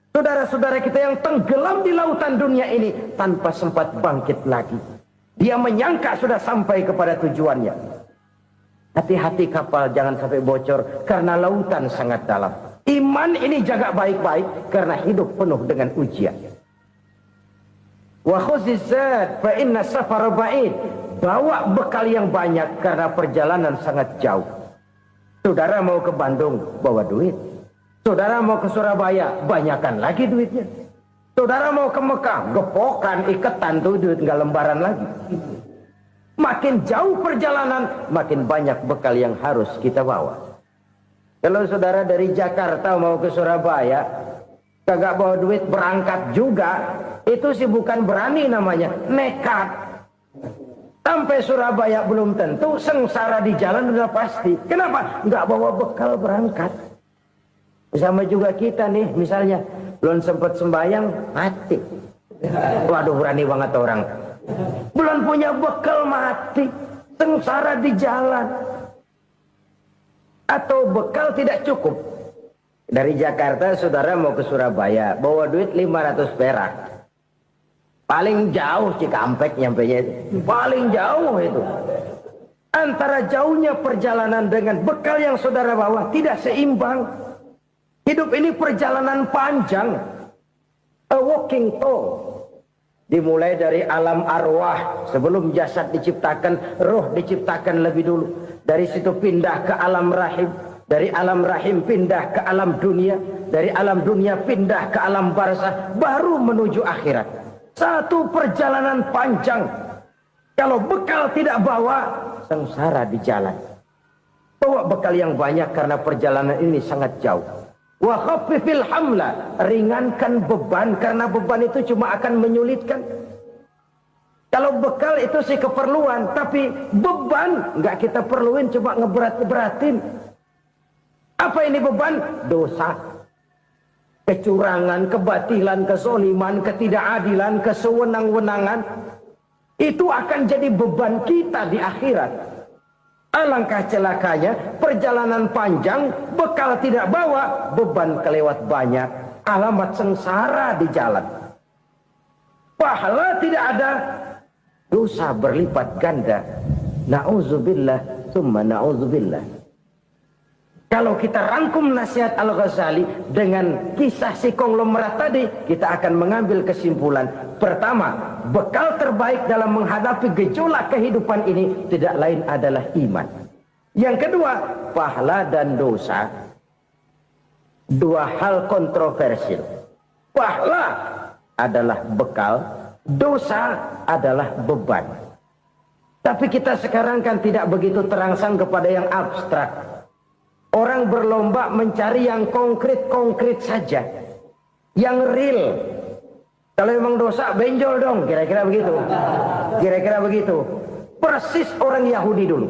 Saudara-saudara kita yang tenggelam di lautan dunia ini tanpa sempat bangkit lagi. Dia menyangka sudah sampai kepada tujuannya. Hati-hati kapal jangan sampai bocor karena lautan sangat dalam. Iman ini jaga baik-baik karena hidup penuh dengan ujian. Wa khuzizat fa inna safar ba'id. Bawa bekal yang banyak karena perjalanan sangat jauh. Saudara mau ke Bandung, bawa duit. Saudara mau ke Surabaya, banyakkan lagi duitnya. Saudara mau ke Mekah, gepokan, iketan tuh duit nggak lembaran lagi. Makin jauh perjalanan, makin banyak bekal yang harus kita bawa. Kalau saudara dari Jakarta mau ke Surabaya, kagak bawa duit berangkat juga, itu sih bukan berani namanya, nekat. Sampai Surabaya belum tentu, sengsara di jalan udah pasti. Kenapa? Nggak bawa bekal berangkat. Sama juga kita nih, misalnya belum sempat sembahyang, mati. Waduh, berani banget orang. Belum punya bekal, mati. Sengsara di jalan. Atau bekal tidak cukup. Dari Jakarta saudara mau ke Surabaya, bawa duit 500 perak. Paling jauh Cikampek nyampenya itu. Paling jauh itu. Antara jauhnya perjalanan dengan bekal yang saudara bawa tidak seimbang. Hidup ini perjalanan panjang. A walking tour. Dimulai dari alam arwah. Sebelum jasad diciptakan, roh diciptakan lebih dulu. Dari situ pindah ke alam rahim. Dari alam rahim pindah ke alam dunia. Dari alam dunia pindah ke alam barzah. Baru menuju akhirat. Satu perjalanan panjang. Kalau bekal tidak bawa, sengsara di jalan. Bawa bekal yang banyak karena perjalanan ini sangat jauh. Wa khaffifil hamla, ringankan beban karena beban itu cuma akan menyulitkan. Kalau bekal itu sih keperluan, tapi beban nggak kita perluin, cuma ngeberat-beratin. Apa ini beban? Dosa, kecurangan, kebatilan, kezoliman, ketidakadilan, kesewenang-wenangan. Itu akan jadi beban kita di akhirat. Alangkah celakanya, perjalanan panjang, bekal tidak bawa, beban kelewat banyak, alamat sengsara di jalan. Pahala tidak ada, dosa berlipat ganda. Na'udzubillah, summa na'udzubillah. Kalau kita rangkum nasihat Al-Ghazali dengan kisah si konglomerat tadi, kita akan mengambil kesimpulan. Pertama, bekal terbaik dalam menghadapi gejolak kehidupan ini tidak lain adalah iman. Yang kedua, pahala dan dosa. Dua hal kontroversial. Pahala adalah bekal, dosa adalah beban. Tapi kita sekarang kan tidak begitu terangsang kepada yang abstrak. Orang berlomba mencari yang konkret-konkret saja. Yang real. Kalau memang dosa, benjol dong. Kira-kira begitu. Kira-kira begitu. Persis orang Yahudi dulu.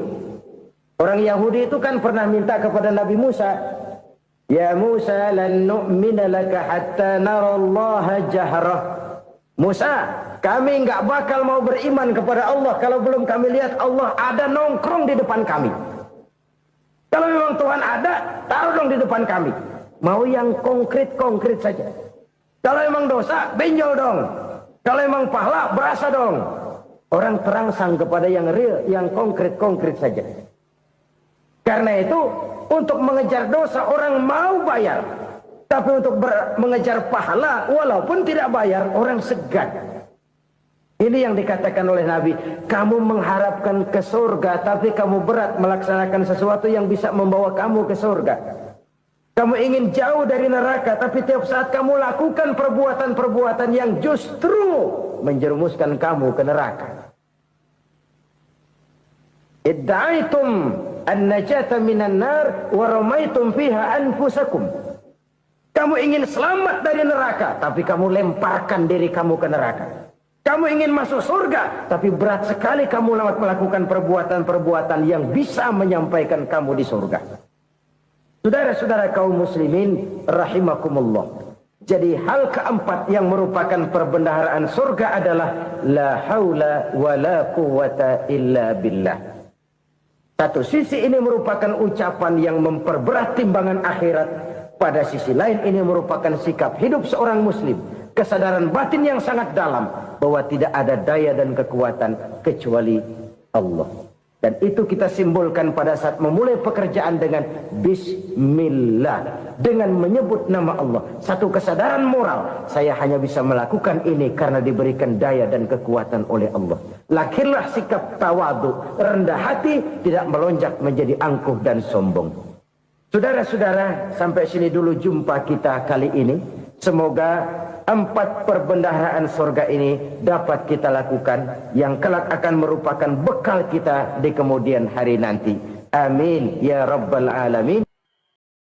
Orang Yahudi itu kan pernah minta kepada Nabi Musa. Ya Musa, lan nu'mina laka hatta narallaha jahrah. Musa, kami nggak bakal mau beriman kepada Allah kalau belum kami lihat Allah ada nongkrong di depan kami. Kalau memang Tuhan ada, taruh dong di depan kami. Mau yang konkret-konkret saja. Kalau memang dosa, benjol dong. Kalau memang pahala, berasa dong. Orang terangsang kepada yang real, yang konkret-konkret saja. Karena itu, untuk mengejar dosa, orang mau bayar. Tapi untuk mengejar pahala, walaupun tidak bayar, orang segan. Ini yang dikatakan oleh Nabi, kamu mengharapkan ke surga, tapi kamu berat melaksanakan sesuatu yang bisa membawa kamu ke surga. Kamu ingin jauh dari neraka, tapi tiap saat kamu lakukan perbuatan-perbuatan yang justru menjerumuskan kamu ke neraka. Idda'aitum an-najata minan nar wa ramaitum fiha anfusakum. Kamu ingin selamat dari neraka, tapi kamu lemparkan diri kamu ke neraka. Kamu ingin masuk surga, tapi berat sekali kamu melakukan perbuatan-perbuatan yang bisa menyampaikan kamu di surga. Saudara-saudara kaum muslimin, rahimakumullah. Jadi hal keempat yang merupakan perbendaharaan surga adalah la haula wa la quwata illa billah. Satu sisi ini merupakan ucapan yang memperberat timbangan akhirat. Pada sisi lain ini merupakan sikap hidup seorang muslim, kesadaran batin yang sangat dalam bahwa tidak ada daya dan kekuatan kecuali Allah. Dan itu kita simbolkan pada saat memulai pekerjaan dengan Bismillah, dengan menyebut nama Allah. Satu kesadaran moral, saya hanya bisa melakukan ini karena diberikan daya dan kekuatan oleh Allah. Lahirlah sikap tawadu, rendah hati, tidak melonjak menjadi angkuh dan sombong. Saudara-saudara, sampai sini dulu jumpa kita kali ini. Semoga 4 perbendaharaan surga ini dapat kita lakukan, yang kelak akan merupakan bekal kita di kemudian hari nanti. Amin ya rabbal alamin.